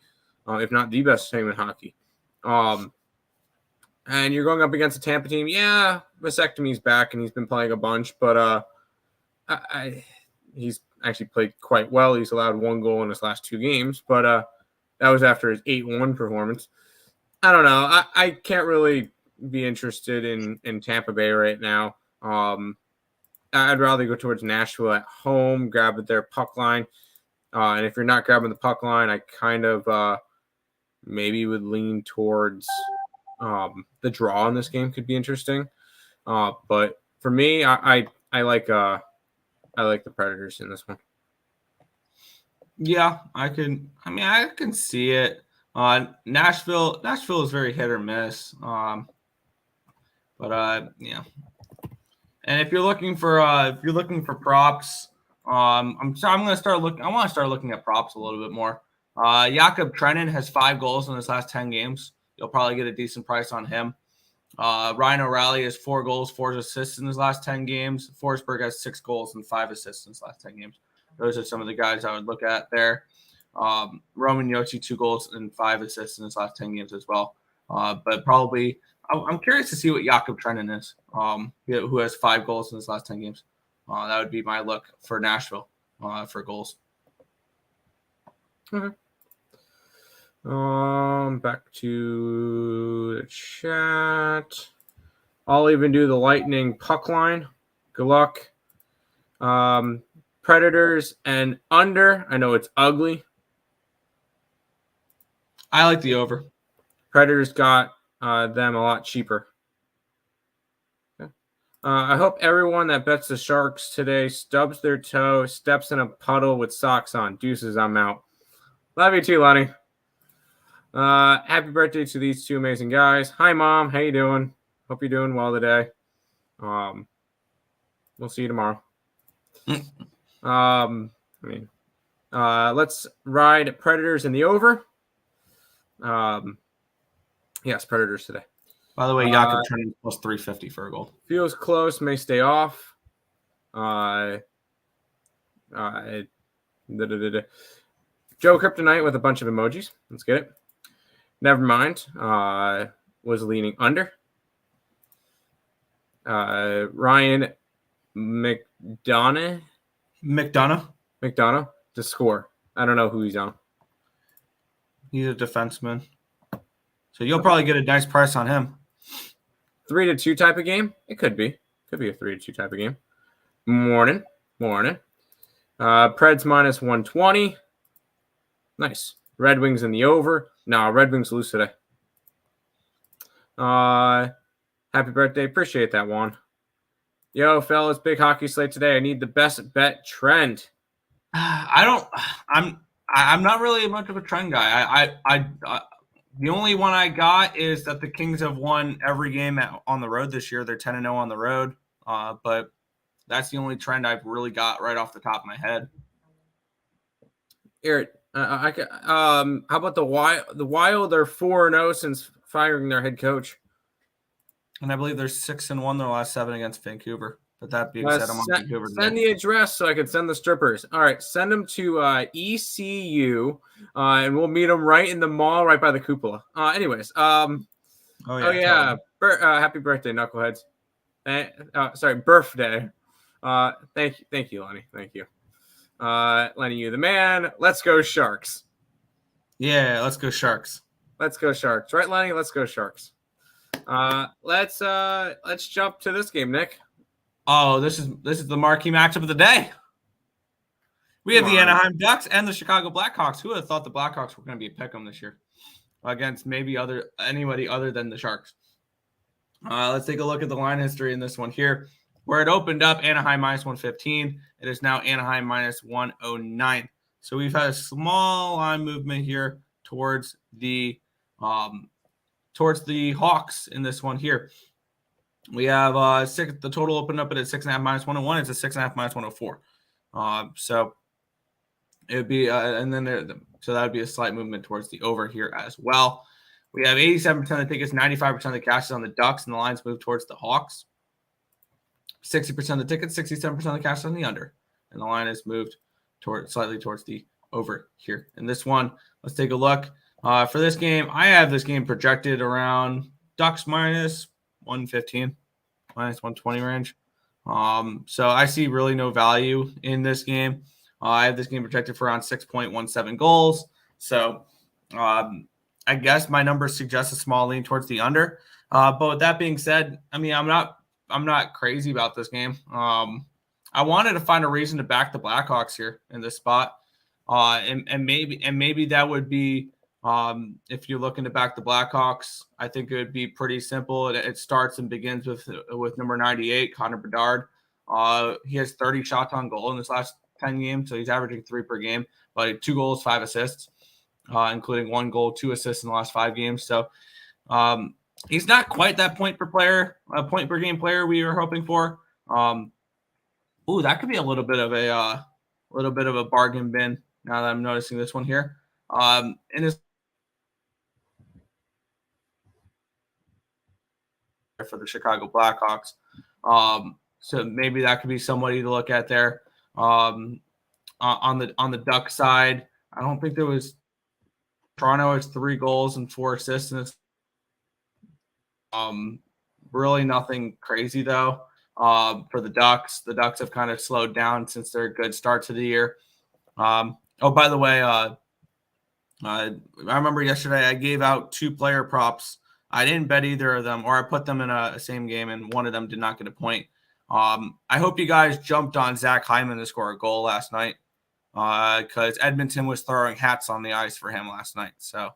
if not the best team in hockey. And you're going up against a Tampa team. Yeah, Vasectomy's back and he's been playing a bunch, but he's actually played quite well. He's allowed 1 goal in his last 2 games, but that was after his 8-1 performance. I don't know. I can't really be interested in Tampa Bay right now. I'd rather go towards Nashville at home, grab at their puck line. And if you're not grabbing the puck line, I kind of maybe would lean towards the draw in this game could be interesting. But for me, I I like the Predators in this one. Yeah, I can see it. Nashville is very hit or miss. Yeah. And if you're looking for props, I'm gonna start looking. I want to start looking at props a little bit more. Jakob Trenin has 5 goals in his last 10 games. You'll probably get a decent price on him. Ryan O'Reilly has 4 goals, 4 assists in his last 10 games. Forsberg has 6 goals and 5 assists in his last 10 games. Those are some of the guys I would look at there. Roman Josi, 2 goals and 5 assists in his last 10 games as well. But probably, I'm curious to see what Jakob Trenin is, who has 5 goals in his last 10 games. That would be my look for Nashville for goals. Okay. Back to the chat. I'll even do the Lightning puck line. Good luck. Predators and under. I know it's ugly. I like the over. Predators got them a lot cheaper. Okay. I hope everyone that bets the Sharks today stubs their toe, steps in a puddle with socks on. Deuces, I'm out. Love you too, Lenny. Happy birthday to these 2 amazing guys. Hi, Mom. How you doing? Hope you're doing well today. We'll see you tomorrow. Let's ride Predators in the over. Yes, Predators today. By the way, Jakob Trenin plus 350 for a goal. Feels close, may stay off. Joe Kryptonite with a bunch of emojis. Let's get it. Never mind. Was leaning under. Ryan McDonough to score. I don't know who he's on. He's a defenseman. So you'll probably get a nice price on him. 3-2 type of game? It could be. Could be a 3-2 type of game. Morning. Preds minus 120. Nice. Red Wings in the over. No, Red Wings lose today. Happy birthday. Appreciate that, Juan. Yo, fellas, big hockey slate today. I need the best bet trend. I'm not really much of a trend guy. The only one I got is that the Kings have won every game on the road this year. They're 10-0 on the road. But that's the only trend I've really got right off the top of my head. Eric, how about the Wild are 4-0 since firing their head coach. And I believe they're 6-1 their last 7 against Vancouver. But that being said, I'm on Vancouver today. Send the address so I can send the strippers. All right, send them to ECU, and we'll meet them right in the mall, right by the cupola. Anyways, happy birthday, knuckleheads. Birthday. Thank you, Lenny. Thank you, Lenny. You the man. Let's go Sharks. Yeah, let's go Sharks. Let's go Sharks. Right, Lenny? Let's go Sharks. Let's jump to this game, Nick. Oh, this is the marquee matchup of the day. We have the Anaheim Ducks and the Chicago Blackhawks. Who would have thought the Blackhawks were going to be a pick'em this year against maybe anybody other than the Sharks? Let's take a look at the line history in this one here. Where it opened up, Anaheim minus 115. It is now Anaheim minus 109. So we've had a small line movement here towards the Hawks in this one here. We have the total opened up at 6.5 minus 101. It's a 6.5 minus 104. So it would be so that would be a slight movement towards the over here as well. We have 87% of the tickets, 95% of the cash is on the Ducks, and the lines move towards the Hawks. 60% of the tickets, 67% of the cash is on the under, and the line is moved slightly towards the over here. In this one, let's take a look. For this game, I have this game projected around Ducks minus 115, minus 120 range. So I see really no value in this game. I have this game projected for around 6.17 goals. So I guess my numbers suggest a small lean towards the under. But with that being said, I mean, I'm not crazy about this game. I wanted to find a reason to back the Blackhawks here in this spot. And maybe that would be if you're looking to back the Blackhawks, I think it would be pretty simple. It starts and begins with number 98, Connor Bedard. He has 30 shots on goal in his last 10 games, so he's averaging 3 per game, but 2 goals, 5 assists, including 1 goal, 2 assists in the last 5 games. So he's not quite that point per game player we were hoping for. That could be a little bit of a bargain bin now that I'm noticing this one here. And his for the Chicago Blackhawks. So maybe that could be somebody to look at there. On the Duck side, I don't think there was. Toronto has 3 goals and 4 assists, and it's really nothing crazy though. For the Ducks have kind of slowed down since their good start to the year. By the way, I remember yesterday I gave out 2 player props. I didn't bet either of them, or I put them in a same game, and one of them did not get a point. I hope you guys jumped on Zach Hyman to score a goal last night, because Edmonton was throwing hats on the ice for him last night. So,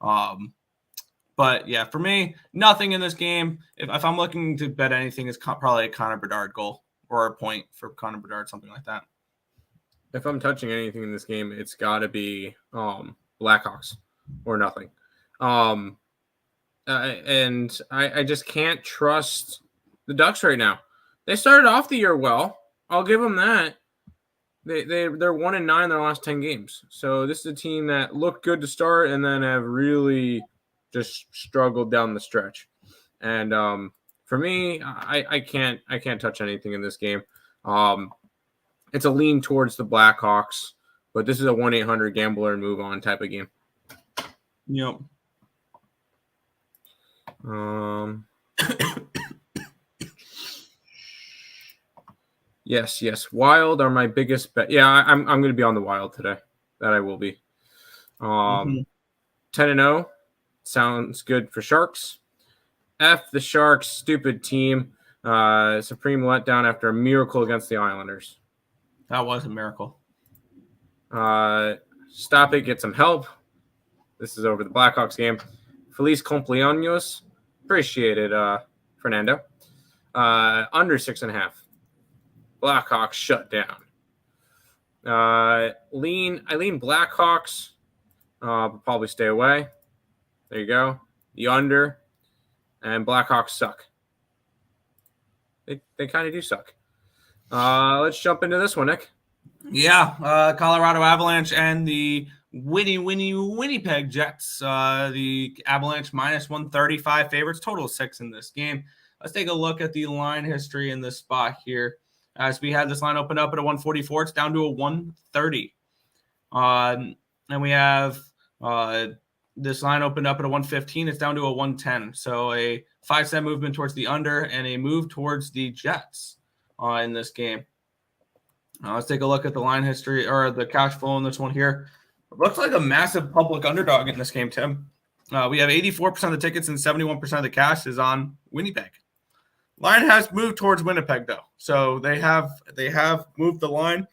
but yeah, for me, nothing in this game. If I'm looking to bet anything, it's probably a Connor Bedard goal or a point for Connor Bedard, something like that. If I'm touching anything in this game, it's got to be Blackhawks or nothing. And I just can't trust the Ducks right now. They started off the year well. I'll give them that. They're 1-9 in their last 10 games. So this is a team that looked good to start and then have really just struggled down the stretch. And for me, I can't touch anything in this game. It's a lean towards the Blackhawks, but this is a 1-800 gambler and move on type of game. Yep. Yes. Wild are my biggest bet. Yeah, I'm going to be on the Wild today. That I will be. 10-0 sounds good for Sharks. F the Sharks, stupid team. Supreme letdown after a miracle against the Islanders. That was a miracle. Stop it, get some help. This is over the Blackhawks game. Feliz cumpleaños. Appreciate it, Fernando. Under 6.5. Blackhawks shut down. I lean Blackhawks. Probably stay away. There you go. The under. And Blackhawks suck. They kind of do suck. Let's jump into this one, Nick. Yeah, Colorado Avalanche and the Winnipeg Jets. The Avalanche minus 135 favorites, total 6 in this game. Let's take a look at the line history in this spot here. As we had this line open up at a 144, it's down to a 130. And we have this line opened up at a 115, it's down to a 110. So a 5-cent movement towards the under and a move towards the Jets in this game. Let's take a look at the line history or the cash flow in this one here. It looks like a massive public underdog in this game, Tim. We have 84% of the tickets and 71% of the cash is on Winnipeg. Line has moved towards Winnipeg, though. So they have moved the line,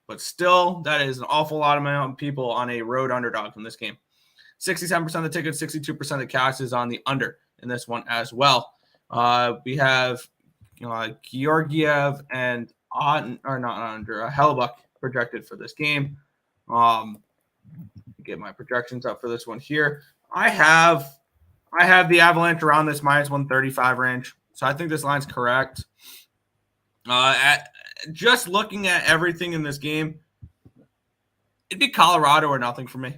but still, that is an awful lot of people on a road underdog in this game. 67% of the tickets, 62% of the cash is on the under in this one as well. We have Georgiev and Hellebuck projected for this game. Get my projections up for this one here. I have the Avalanche around this minus 135 range. So I think this line's correct. Just looking at everything in this game, it'd be Colorado or nothing for me.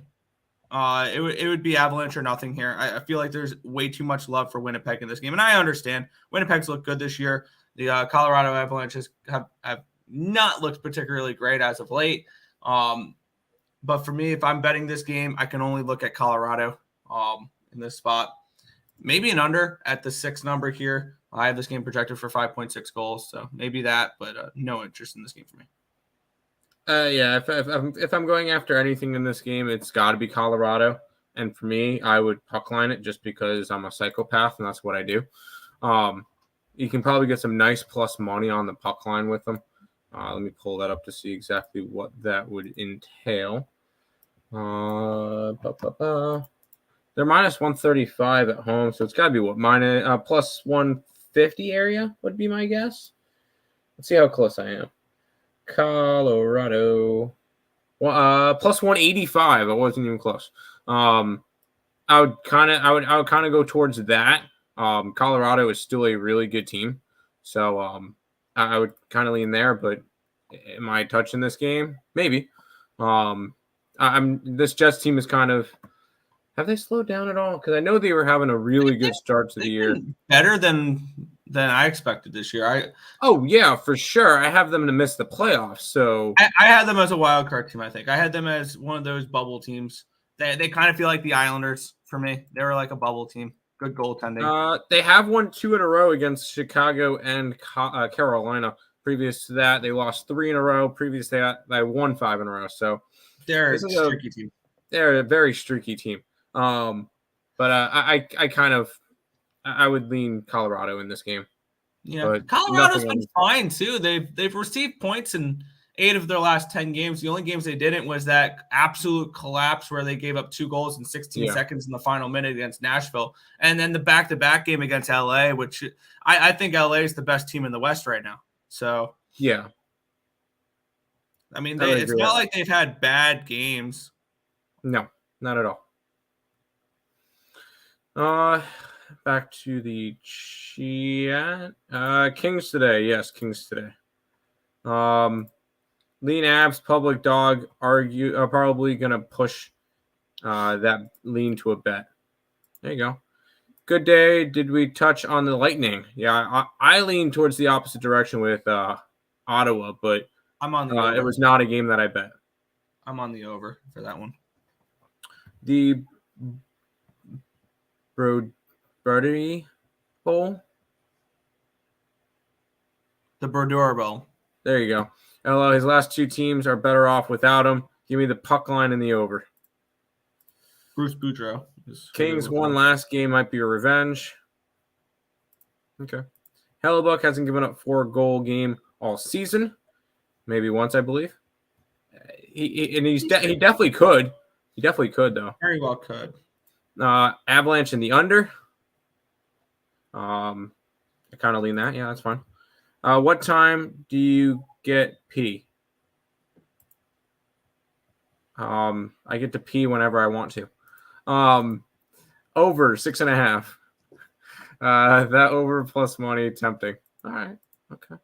It would be Avalanche or nothing here. I feel like there's way too much love for Winnipeg in this game. And I understand Winnipeg's looked good this year. The Colorado Avalanches have not looked particularly great as of late. But for me, if I'm betting this game, I can only look at Colorado in this spot. Maybe an under at the 6 number here. I have this game projected for 5.6 goals, so maybe that, but no interest in this game for me. Yeah, if I'm going after anything in this game, it's got to be Colorado. And for me, I would puck line it just because I'm a psychopath, and that's what I do. You can probably get some nice plus money on the puck line with them. Let me pull that up to see exactly what that would entail. They're minus 135 at home, so it's got to be what plus 150 area would be my guess. Let's see how close I am. Colorado. Well, plus 185. I wasn't even close. I would kind of go towards that. Colorado is still a really good team, so I would kind of lean there. But am I touching this game? Maybe. This Jets team is kind of. Have they slowed down at all? Because I know they were having a really good start to the year. Better than I expected this year. Oh yeah, for sure. I have them to miss the playoffs. So I had them as a wild card team. I think I had them as one of those bubble teams. They kind of feel like the Islanders for me. They were like a bubble team. Good goaltending. They have won 2 in a row against Chicago and Carolina. Previous to that, they lost 3 in a row. Previous to that, they won 5 in a row. So they're a streaky team. They're a very streaky team. But I would lean Colorado in this game. Yeah, but Colorado's been fine too. They've received points in 8 of their last 10 games. The only games they didn't was that absolute collapse where they gave up 2 goals in 16 seconds in the final minute against Nashville, and then the back-to-back game against LA, which I think LA is the best team in the West right now. So yeah, I mean, it's not like they've had bad games. No, not at all. Back to the chat. Kings today. Yes, Kings today. Lean abs, public dog are probably gonna push that lean to a bet. There you go. Good day. Did we touch on the Lightning? Yeah, I lean towards the opposite direction with Ottawa, but I'm on the over. It was not a game that I bet. I'm on the over for that one. The Brodeur Bowl. The Brodeur Bowl. There you go. Hello, his last 2 teams are better off without him. Give me the puck line in the over. Bruce Boudreau. Kings won last game. Might be a revenge. Okay. Hellebuck hasn't given up 4-goal game all season. Maybe once, I believe. He definitely could. He definitely could, though. Very well could. Avalanche in the under. I kind of lean that. Yeah, that's fine. What time do you get pee? I get to pee whenever I want to. Over 6.5. That over plus money tempting. All right. Okay.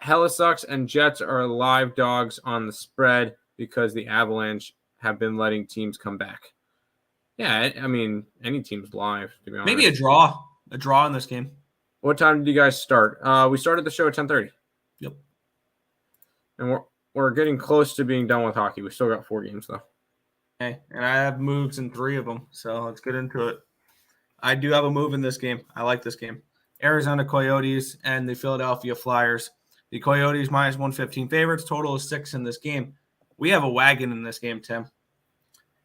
Hella sucks and Jets are live dogs on the spread because the Avalanche have been letting teams come back. Yeah, I mean, any team's live, to be honest. Maybe a draw. A draw in this game. What time did you guys start? We started the show at 10:30. Yep. And we're getting close to being done with hockey. We still got 4 games, though. Okay, and I have moves in 3 of them, so let's get into it. I do have a move in this game. I like this game. Arizona Coyotes and the Philadelphia Flyers. The Coyotes minus 115 favorites. Total is 6 in this game. We have a wagon in this game, Tim.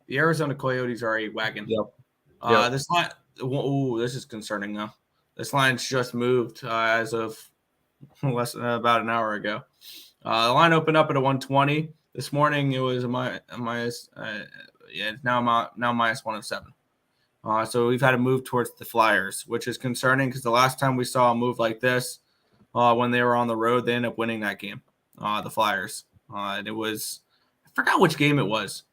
The Arizona Coyotes are a wagon. Yep. This line, this is concerning though. This line's just moved as of about an hour ago. The line opened up at a 120. This morning it was a minus. It's now minus 107. So we've had a move towards the Flyers, which is concerning because the last time we saw a move like this, when they were on the road, they ended up winning that game. The Flyers. And it was, I forgot which game it was,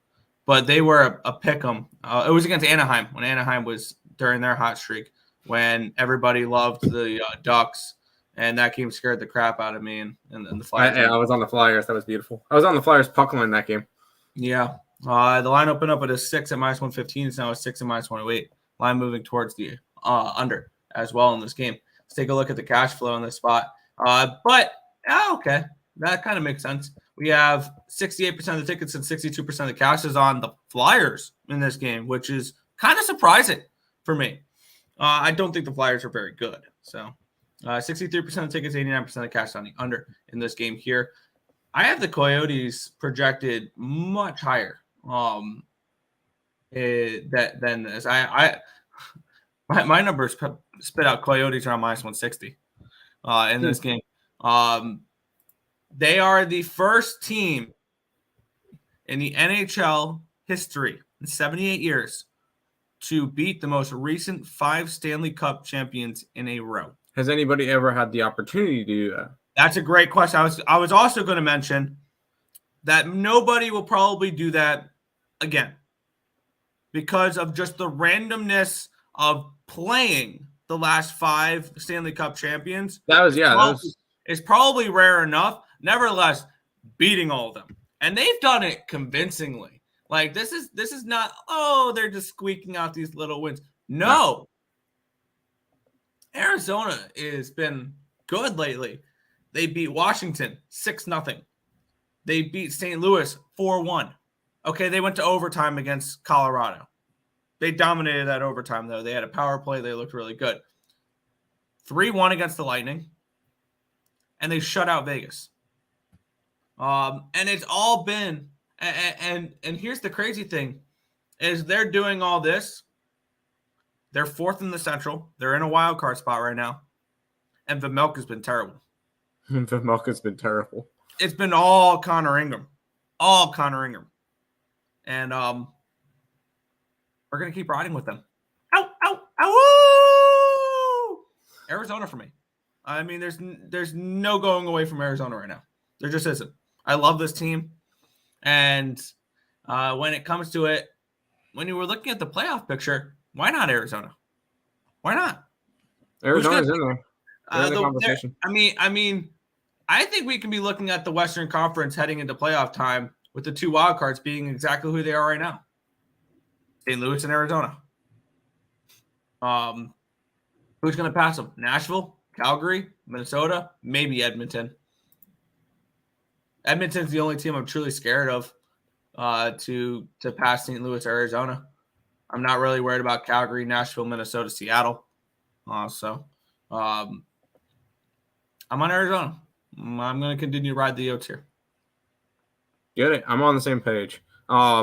but they were a pick 'em. It was against Anaheim when Anaheim was during their hot streak when everybody loved the Ducks, and that game scared the crap out of me and the Flyers. I was on the Flyers. That was beautiful. I was on the Flyers puck line that game. Yeah. The line opened up at a 6 at minus 115. It's now a 6 at minus 108. Line moving towards the under as well in this game. Let's take a look at the cash flow in this spot. Okay. That kind of makes sense. We have 68% of the tickets and 62% of the cash is on the Flyers in this game, which is kind of surprising for me. I don't think the Flyers are very good. So 63% of tickets, 89% of the cash on the under in this game here. I have the Coyotes projected much higher than this. My numbers spit out Coyotes around minus 160 in this game. They are the first team in the NHL history in 78 years to beat the most recent 5 Stanley Cup champions in a row. Has anybody ever had the opportunity to do that? That's a great question. I was also going to mention that nobody will probably do that again because of just the randomness of playing the last 5 Stanley Cup champions. It's probably rare enough. Nevertheless, beating all of them. And they've done it convincingly. Like this is not, they're just squeaking out these little wins. No. Arizona has been good lately. They beat Washington 6-0. They beat St. Louis 4-1. Okay, they went to overtime against Colorado. They dominated that overtime, though. They had a power play. They looked really good. 3-1 against the Lightning. And they shut out Vegas. And it's all been and here's the crazy thing is they're doing all this. They're 4th in the Central. They're in a wild card spot right now. And Vejmelka's been terrible. Vejmelka's been terrible. It's been all Connor Ingram. All Connor Ingram. And we're going to keep riding with them. Ow, ow, ow! Arizona for me. I mean, there's no going away from Arizona right now. There just isn't. I love this team. And when it comes to it, when you were looking at the playoff picture, why not Arizona? Why not? Arizona's in there. They're in the conversation. I mean, I think we can be looking at the Western Conference heading into playoff time with the 2 wild cards being exactly who they are right now. St. Louis and Arizona. Who's going to pass them? Nashville, Calgary, Minnesota, maybe Edmonton. Edmonton's the only team I'm truly scared of to pass St. Louis or Arizona. I'm not really worried about Calgary, Nashville, Minnesota, Seattle. So I'm on Arizona. I'm going to continue to ride the Yotes here. Get it? I'm on the same page. I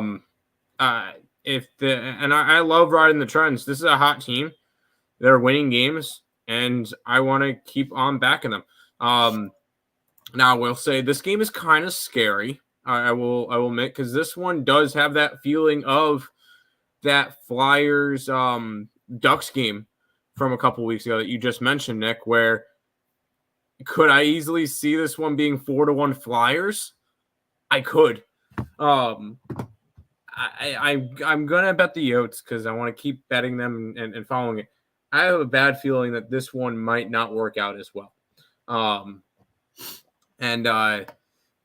love riding the trends. This is a hot team. They're winning games, and I want to keep on backing them. Now, I will say this game is kind of scary. I will admit, because this one does have that feeling of that Flyers Ducks game from a couple weeks ago that you just mentioned, Nick, where could I easily see this one being 4-1 Flyers? I could. I'm gonna bet the Yotes because I want to keep betting them and following it. I have a bad feeling that this one might not work out as well. I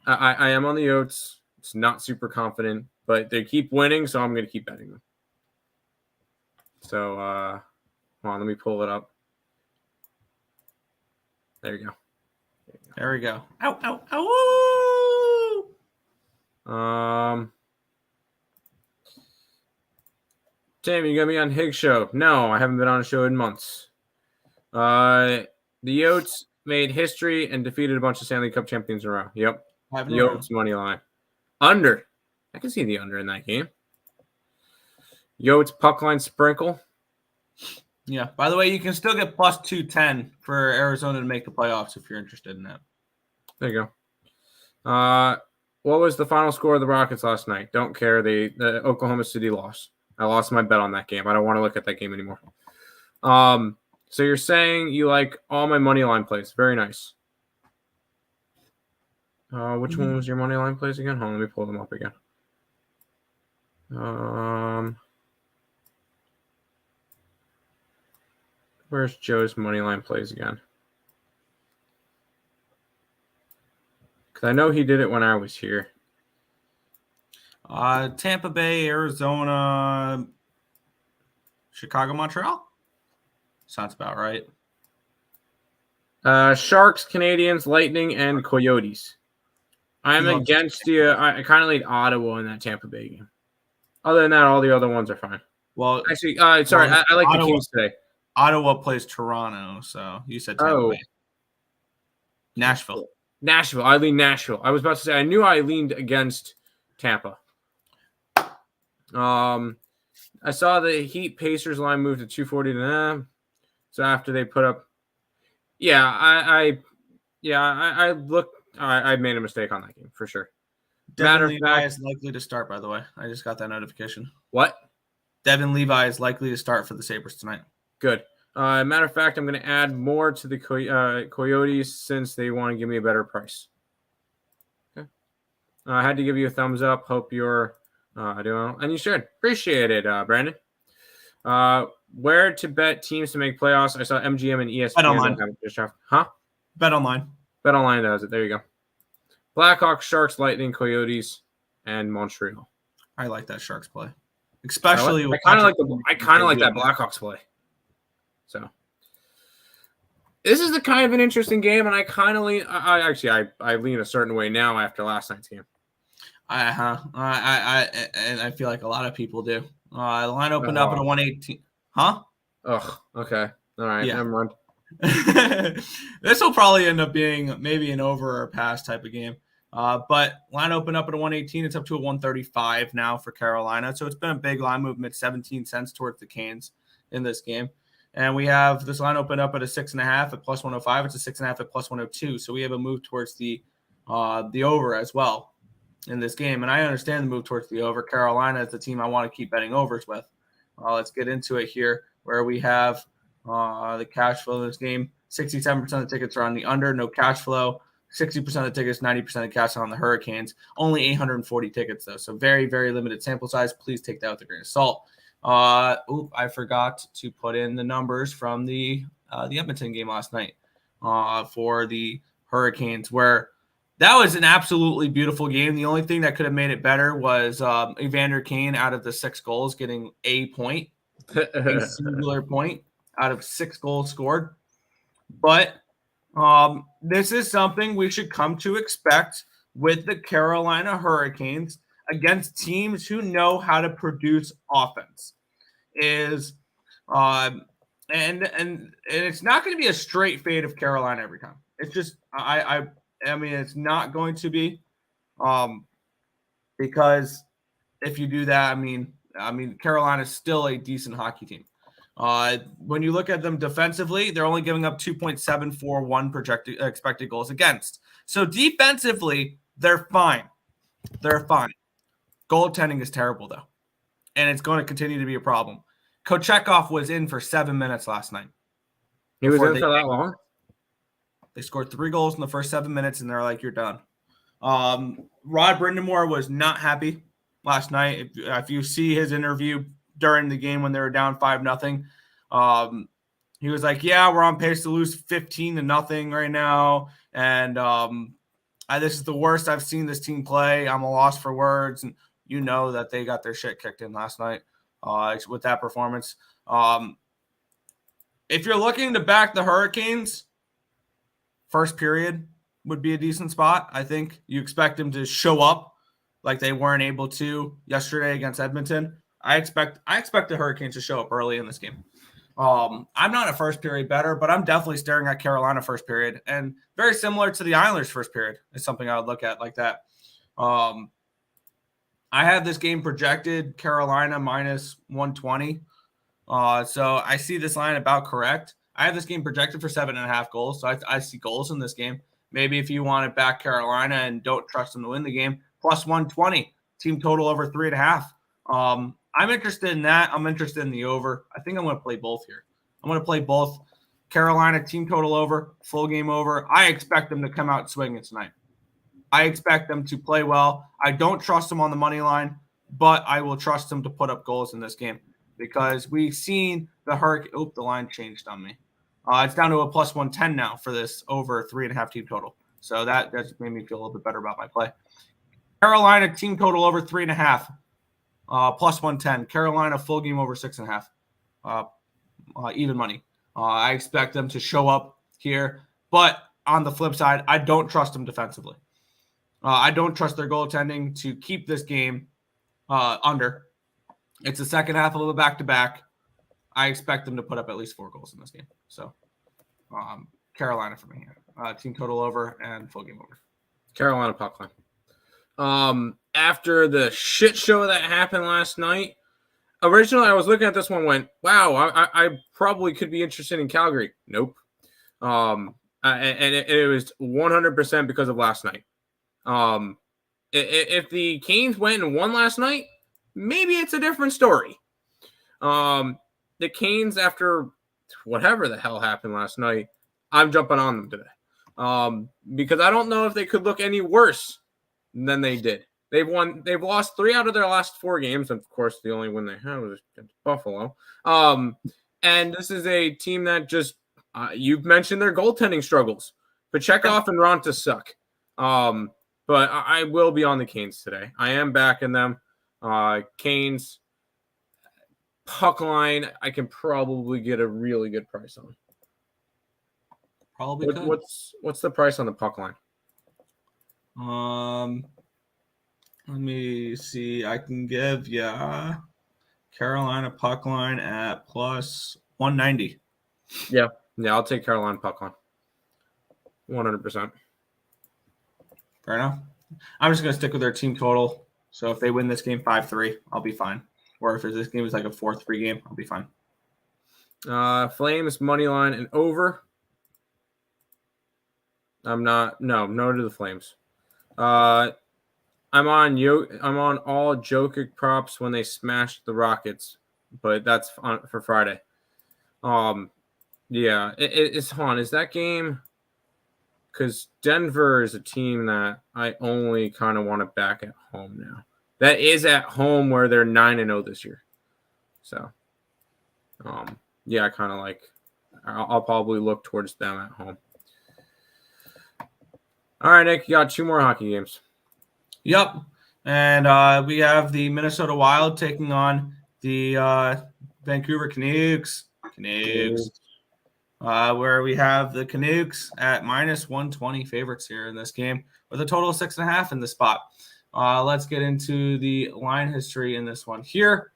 am on the Yotes. It's not super confident, but they keep winning, so I'm gonna keep betting them. So hold on, let me pull it up. There you go. There we go. Ow, ow, ow! Tim, you got me on Higgs show? No, I haven't been on a show in months. The Yotes made history and defeated a bunch of Stanley Cup champions in a row. Yep. Yotes money line. Under. I can see the under in that game. Yotes puck line sprinkle. Yeah. By the way, you can still get plus 210 for Arizona to make the playoffs if you're interested in that. There you go. What was the final score of the Rockets last night? Don't care. The Oklahoma City lost. I lost my bet on that game. I don't want to look at that game anymore. So you're saying you like all my money line plays. Very nice. Which one was your money line plays again? Hold on, let me pull them up again. Where's Joe's money line plays again? Because I know he did it when I was here. Tampa Bay, Arizona, Chicago, Montreal. Sounds about right. Sharks, Canadians, Lightning, and Coyotes. I'm against you. I kind of like Ottawa in that Tampa Bay game. Other than that, all the other ones are fine. Well, actually, sorry, I like Ottawa, the Kings today. Ottawa plays Toronto, so you said Tampa Bay. Nashville. I lean Nashville. I was about to say I knew I leaned against Tampa. I saw the Heat Pacers line move to 240 to them. So after they put up, I made a mistake on that game for sure. Devin Levi is likely to start, by the way. I just got that notification. What? Devin Levi is likely to start for the Sabres tonight. Good. Matter of fact, I'm going to add more to the Coyotes since they want to give me a better price. Okay. I had to give you a thumbs up. Hope you're doing well. And you should. Appreciate it, Brandon. Where to bet teams to make playoffs? I saw MGM and ESPN. Bet online. Huh? Bet online. Bet online does it. There you go. Blackhawks, Sharks, Lightning, Coyotes, and Montreal. I like that Sharks play, especially. I kind of like that Blackhawks play. So this is the kind of an interesting game, and I kind of lean. I lean a certain way now after last night's game. I feel like a lot of people do. The line opened up at a 118. Huh? Ugh. Okay. All right. Yeah. Never mind. This will probably end up being maybe an over or pass type of game. But line opened up at a 118. It's up to a 135 now for Carolina. So it's been a big line movement, 17 cents towards the Canes in this game. And we have this line opened up at a 6.5 at plus 105. It's a 6.5 at plus 102. So we have a move towards the over as well in this game. And I understand the move towards the over. Carolina is the team I want to keep betting overs with. Let's get into it here where we have the cash flow in this game. 67% of the tickets are on the under, no cash flow. 60% of the tickets, 90% of cash on the Hurricanes. Only 840 tickets, though. So very, very limited sample size. Please take that with a grain of salt. I forgot to put in the numbers from the Edmonton game last night for the Hurricanes, where that was an absolutely beautiful game. The only thing that could have made it better was Evander Kane out of the 6 goals getting a point, a singular point out of 6 goals scored. But this is something we should come to expect with the Carolina Hurricanes against teams who know how to produce offense. And it's not going to be a straight fade of Carolina every time. It's just I mean it's not going to be because if you do that, I mean Carolina is still a decent hockey team. When you look at them defensively, they're only giving up 2.741 expected goals against. So defensively, they're fine. They're fine. Goaltending is terrible, though, and it's going to continue to be a problem. Kochetkov was in for 7 minutes last night. He was in for that long? They scored 3 goals in the first 7 minutes, and they're like, you're done. Rod Brindamore was not happy last night. If you see his interview during the game when they were down 5-0, he was like, yeah, we're on pace to lose 15-0 right now. And this is the worst I've seen this team play. I'm a loss for words. And you know that they got their shit kicked in last night with that performance. If you're looking to back the Hurricanes, first period would be a decent spot. I think you expect them to show up like they weren't able to yesterday against Edmonton. I expect the Hurricanes to show up early in this game. I'm not a first period bettor, but I'm definitely staring at Carolina first period, and very similar to the Islanders first period is something I would look at like that. I have this game projected Carolina minus 120. So I see this line about correct. I have this game projected for 7.5 goals. So I see goals in this game. Maybe if you want to back Carolina and don't trust them to win the game, plus 120, team total over 3.5. I'm interested in that. I'm interested in the over. I think I'm going to play both here. I'm going to play both. Carolina team total over, full game over. I expect them to come out swinging tonight. I expect them to play well. I don't trust them on the money line, but I will trust them to put up goals in this game because we've seen the Hurricane. Oh, the line changed on me. It's down to a plus 110 now for this over 3.5 team total. So that just made me feel a little bit better about my play. Carolina team total over 3.5. Plus 110. Carolina full game over 6.5. Even money. I expect them to show up here. But on the flip side, I don't trust them defensively. I don't trust their goaltending to keep this game under. It's the second half of a back-to-back. I expect them to put up at least 4 goals in this game. So Carolina for me here. Team total over and full game over. Carolina puck line. After the shit show that happened last night, originally I was looking at this one and went, wow, I probably could be interested in Calgary. Nope. And it was 100% because of last night. If the Canes went and won last night, maybe it's a different story. The Canes, after whatever the hell happened last night, I'm jumping on them today. Because I don't know if they could look any worse than they did. They've lost 3 out of their last 4 games. Of course, the only win they had was against Buffalo. And this is a team that just you've mentioned their goaltending struggles. Pachekov and Ronta suck. But I will be on the Canes today. I am backing them. Canes puck line, I can probably get a really good price on. Probably could. What's the price on the puck line? Let me see. I can give you Carolina puck line at plus 190. Yeah, I'll take Carolina puck line. 100%. Fair enough. I'm just going to stick with their team total. So if they win this game 5-3, I'll be fine. Or if this game is like a 4-3 game, I'll be fine. Flames, money line, and over. No to the Flames. I'm on all Jokic props when they smashed the Rockets, but that's for Friday. Yeah, it's on. Is that game? Because Denver is a team that I only kind of want to back at home now. That is at home where they're 9-0 this year. So, yeah, I kind of like. I'll probably look towards them at home. All right, Nick, you got 2 more hockey games. Yep, and we have the Minnesota Wild taking on the Vancouver Canucks. Where we have the Canucks at minus 120 favorites here in this game with a total of 6.5 in the spot. Let's get into the line history in this one here,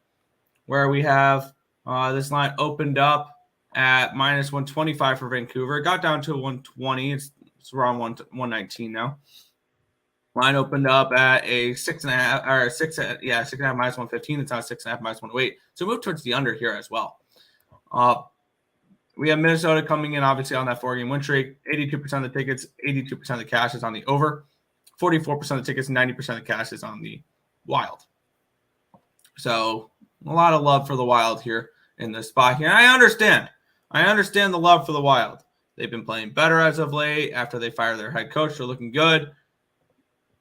where we have this line opened up at minus 125 for Vancouver. It got down to 120. It's around 119 now. Line opened up at a 6.5 or 6.5 minus 115. It's now 6.5 minus 108. So move towards the under here as well. We have Minnesota coming in, obviously, on that 4-game win streak. 82% of the tickets, 82% of the cash is on the over. 44% of the tickets, 90% of the cash is on the Wild. So a lot of love for the Wild here in this spot here. And I understand the love for the Wild. They've been playing better as of late. After they fire their head coach, they're looking good.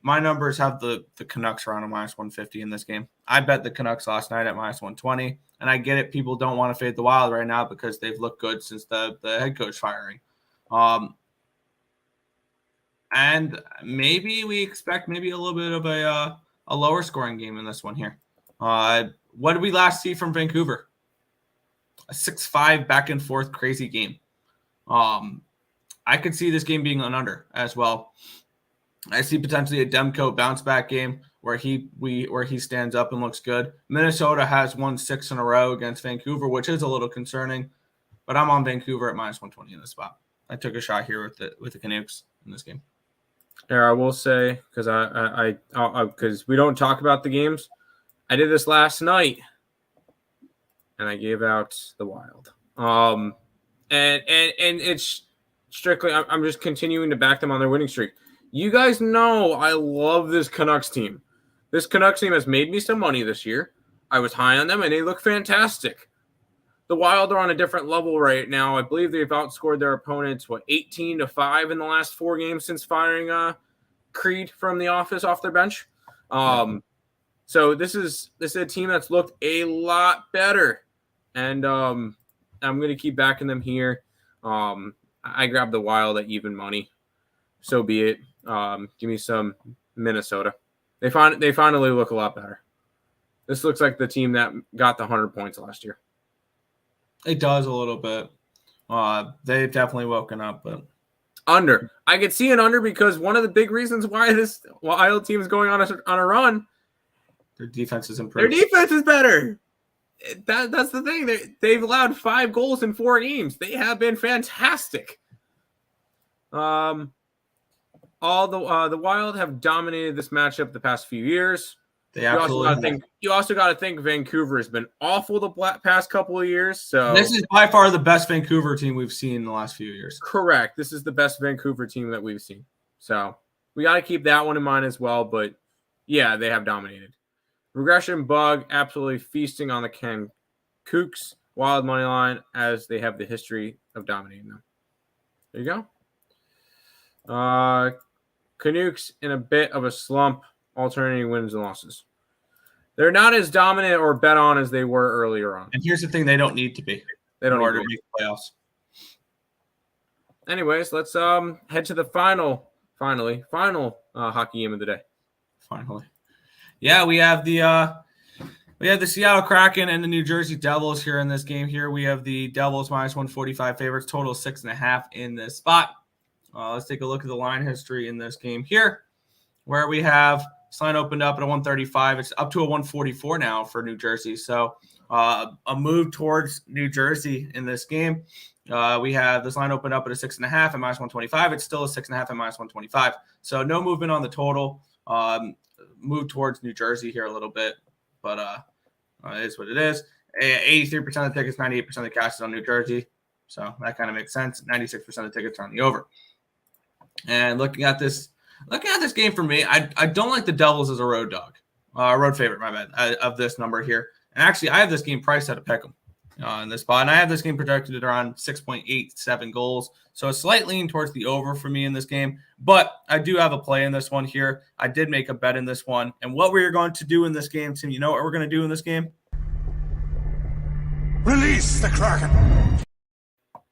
My numbers have the Canucks around a minus 150 in this game. I bet the Canucks last night at minus 120. And I get it. People don't want to fade the Wild right now because they've looked good since the head coach firing. And maybe we expect maybe a little bit of a lower scoring game in this one here. What did we last see from Vancouver? A 6-5 back and forth crazy game. I could see this game being an under as well. I see potentially a Demko bounce back game where he stands up and looks good. Minnesota has won 6 in a row against Vancouver, which is a little concerning. But I'm on Vancouver at minus 120 in this spot. I took a shot here with the Canucks in this game. Yeah, I will say, because because we don't talk about the games, I did this last night, and I gave out the Wild. And it's strictly, I'm just continuing to back them on their winning streak. You guys know I love this Canucks team. This Canucks team has made me some money this year. I was high on them, and they look fantastic. The Wild are on a different level right now. I believe they've outscored their opponents, 18-5 in the last 4 games since firing Creed from the office off their bench. So this is a team that's looked a lot better, and I'm going to keep backing them here. I grabbed the Wild at even money. So be it. Give me some Minnesota. They finally look a lot better. This looks like the team that got the 100 points last year. It does a little bit. They've definitely woken up, but under. I could see an under because one of the big reasons why this Wild team is going on a run, their defense is improved. Their defense is better. That's the thing. They've allowed 5 goals in 4 games. They have been fantastic. The Wild have dominated this matchup the past few years. They absolutely. You also got to think Vancouver has been awful the past couple of years. So this is by far the best Vancouver team we've seen in the last few years. Correct. This is the best Vancouver team that we've seen. So we got to keep that one in mind as well. But yeah, they have dominated. Regression bug absolutely feasting on the Kooks. Wild money line, as they have the history of dominating them. There you go. Canucks in a bit of a slump, alternating wins and losses. They're not as dominant or bet on as they were earlier on. And here's the thing: they don't need to be. They don't in order need to make the playoffs. Anyways, let's head to the final hockey game of the day. Finally, yeah, we have the Seattle Kraken and the New Jersey Devils here in this game. Here we have the Devils minus 145 favorites, total 6.5 in this spot. Let's take a look at the line history in this game here, where we have this line opened up at a 135. It's up to a 144 now for New Jersey. So a move towards New Jersey in this game. We have this line opened up at a 6.5 at minus 125. It's still a 6.5 at minus 125. So no movement on the total. Move towards New Jersey here a little bit, but it is what it is. 83% of the tickets, 98% of the cash is on New Jersey. So that kind of makes sense. 96% of the tickets are on the over. And looking at this game for me, I don't like the Devils as a road dog. Road favorite, my bad, of this number here. And actually, I have this game priced at a pick'em in this spot. And I have this game projected at around 6.87 goals. So a slight lean towards the over for me in this game. But I do have a play in this one here. I did make a bet in this one. And what we're going to do in this game, Tim, you know what we're going to do in this game? Release the Kraken.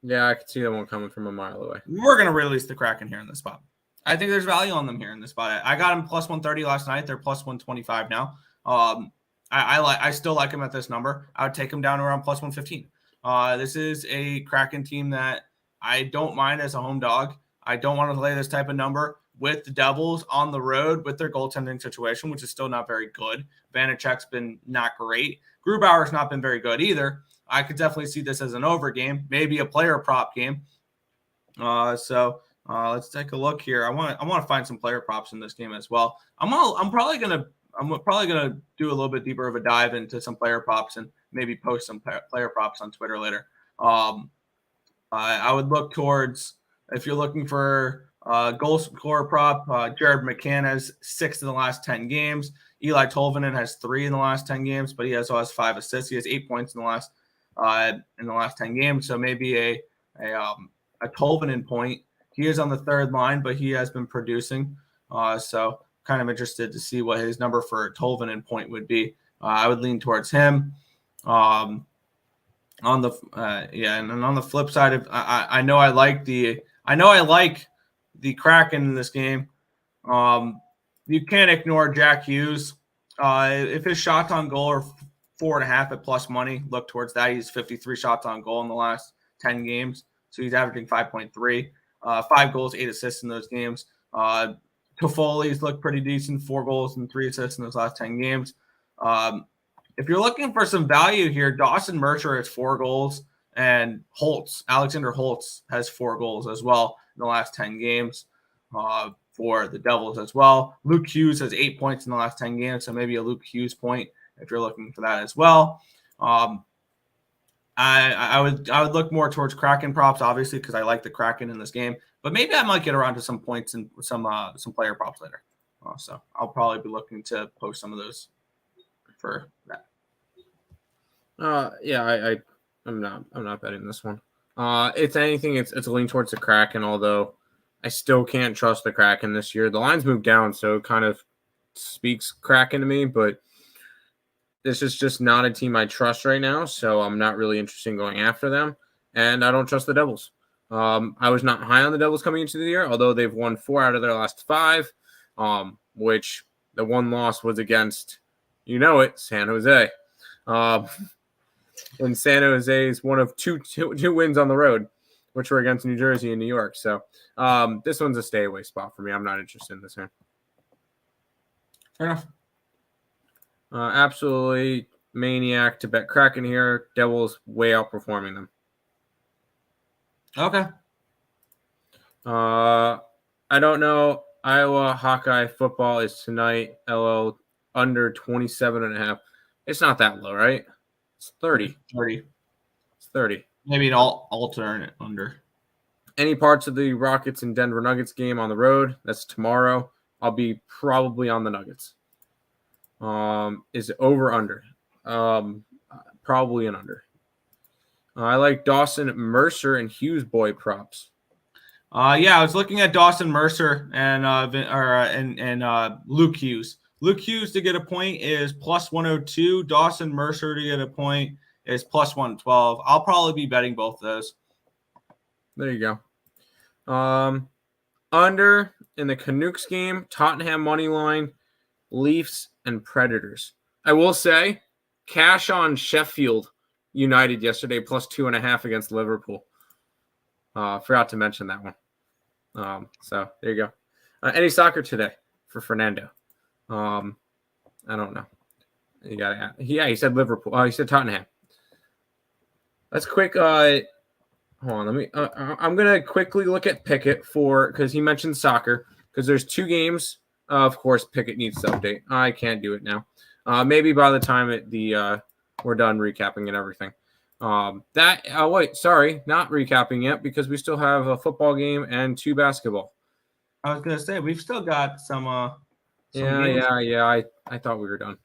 Yeah, I could see that one coming from a mile away. We're going to release the Kraken here in this spot. I think there's value on them here in this spot. I got them plus 130 last night. They're plus 125 now. I still like them at this number. I would take them down around plus 115. This is a Kraken team that I don't mind as a home dog. I don't want to lay this type of number with the Devils on the road with their goaltending situation, which is still not very good. Vanacek's been not great. Grubauer's not been very good either. I could definitely see this as an over game, maybe a player prop game. So let's take a look here. I want to find some player props in this game as well. I'm probably gonna do a little bit deeper of a dive into some player props and maybe post some player props on Twitter later. I would look towards, if you're looking for goal scorer prop, Jared McCann has 6 in the last 10 games. Eli Tolvanen has 3 in the last 10 games, but he also has 5 assists. He has 8 points in the last 10 games. So maybe a Tolvanen point. He is on the third line, but he has been producing. So kind of interested to see what his number for a Tolvanen point would be. I would lean towards him. And on the flip side of, I know I like the Kraken in this game. You can't ignore Jack Hughes. If his shots on goal are 4.5 at plus money, look towards that. He's 53 shots on goal in the last 10 games, so he's averaging 5.3. 5 goals, 8 assists in those games. Toffoli's looked pretty decent, 4 goals and 3 assists in those last 10 games. If you're looking for some value here, Dawson Mercer has 4 goals, and Alexander Holtz has 4 goals as well in the last 10 games for the Devils as well. Luke Hughes has 8 points in the last 10 games, so maybe a Luke Hughes point if you're looking for that as well. I would look more towards Kraken props, obviously, because I like the Kraken in this game. But maybe I might get around to some points and some player props later. So I'll probably be looking to post some of those for that. I'm not betting this one. It's anything. It's a lean towards the Kraken, although I still can't trust the Kraken this year. The line's moved down, so it kind of speaks Kraken to me, but this is just not a team I trust right now, so I'm not really interested in going after them, and I don't trust the Devils. I was not high on the Devils coming into the year, although they've won 4 out of their last 5, which the one loss was against, San Jose. And San Jose is one of two wins on the road, which were against New Jersey and New York. So this one's a stay away spot for me. I'm not interested in this one. Fair enough. Absolutely maniac to bet Kraken here. Devils way outperforming them. Okay. I don't know. Iowa Hawkeye football is tonight. LL under 27.5. It's not that low, right? It's 30. 30. It's 30. Maybe an alternate under. Any parts of the Rockets and Denver Nuggets game on the road? That's tomorrow. I'll be probably on the Nuggets. Is it over under? Probably an under. I like Dawson Mercer and Hughes boy props. Yeah, I was looking at Dawson Mercer and Luke Hughes. Luke Hughes to get a point is plus 102. Dawson Mercer to get a point is plus 112. I'll probably be betting both of those. There you go. Under in the Canucks game, Tottenham money line, Leafs and Predators. I will say, cash on Sheffield United yesterday plus 2.5 against Liverpool. Forgot to mention that one. So there you go. Any soccer today for Fernando? I don't know. You got he said Liverpool. He said Tottenham. Let's quick. Hold on. Let me. I'm gonna quickly look at Pickett because he mentioned soccer because there's 2 games. Of course, Pickett needs to update. I can't do it now. Maybe by the time we're done recapping and everything. Wait, sorry, not recapping yet because we still have a football game and 2 basketball. I was gonna say we've still got some Yeah. I thought we were done.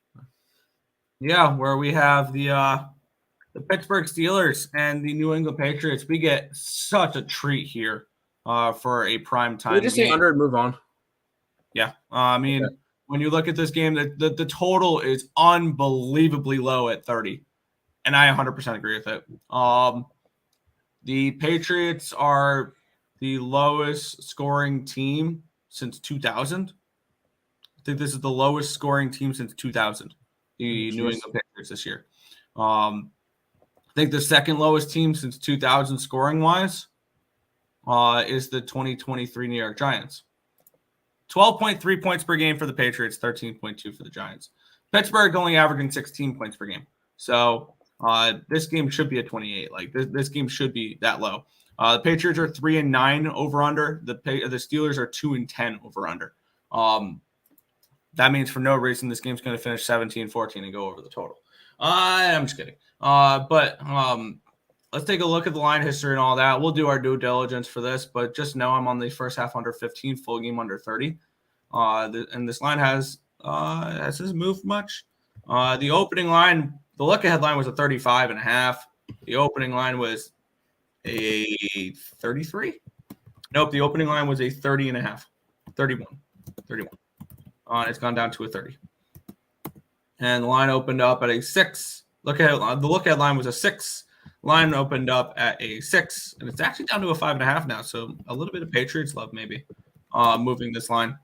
Yeah, where we have the Pittsburgh Steelers and the New England Patriots. We get such a treat here for a prime time. Can we just say under and move on? Yeah, I mean, when you look at this game, the total is unbelievably low at 30. And I 100% agree with it. The Patriots are the lowest scoring team since 2000. I think this is the lowest scoring team since 2000. The New England Patriots this year. I think the second lowest team since 2000 scoring wise is the 2023 New York Giants. 12.3 points per game for the Patriots, 13.2 for the Giants. Pittsburgh only averaging 16 points per game. So this game should be a 28. Like this game should be that low. The Patriots are 3-9 over under. The Steelers are 2-10 over under. That means for no reason this game's going to finish 17-14 and go over the total. I'm just kidding. But let's take a look at the line history and all that. We'll do our due diligence for this, but just know I'm on the first half under 15, full game under 30. And this line has moved much. The opening line, the look-ahead line was a 35.5. The opening line was a 33. Nope, the opening line was a 30.5. 31. It's gone down to a 30. And the line opened up at a 6. The look-ahead line was a 6. Line opened up at a 6, and it's actually down to a 5.5 now. So a little bit of Patriots love maybe moving this line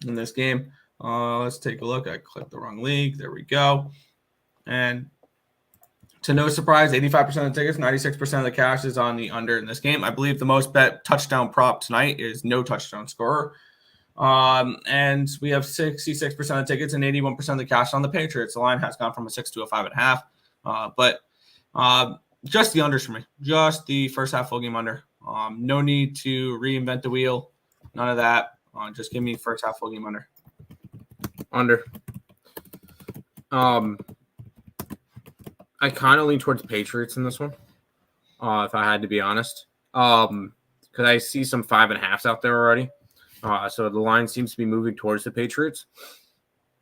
in this game. Let's take a look. I clicked the wrong league. There we go. And to no surprise, 85% of the tickets, 96% of the cash is on the under in this game. I believe the most bet touchdown prop tonight is no touchdown scorer. And we have 66% of tickets and 81% of the cash on the Patriots. The line has gone from a 6 to a 5.5. But just the unders for me. Just the first half full game under. No need to reinvent the wheel. None of that. Just give me first half full game under. Under. I kind of lean towards Patriots in this one, if I had to be honest. Because I see some 5.5s out there already. So the line seems to be moving towards the Patriots.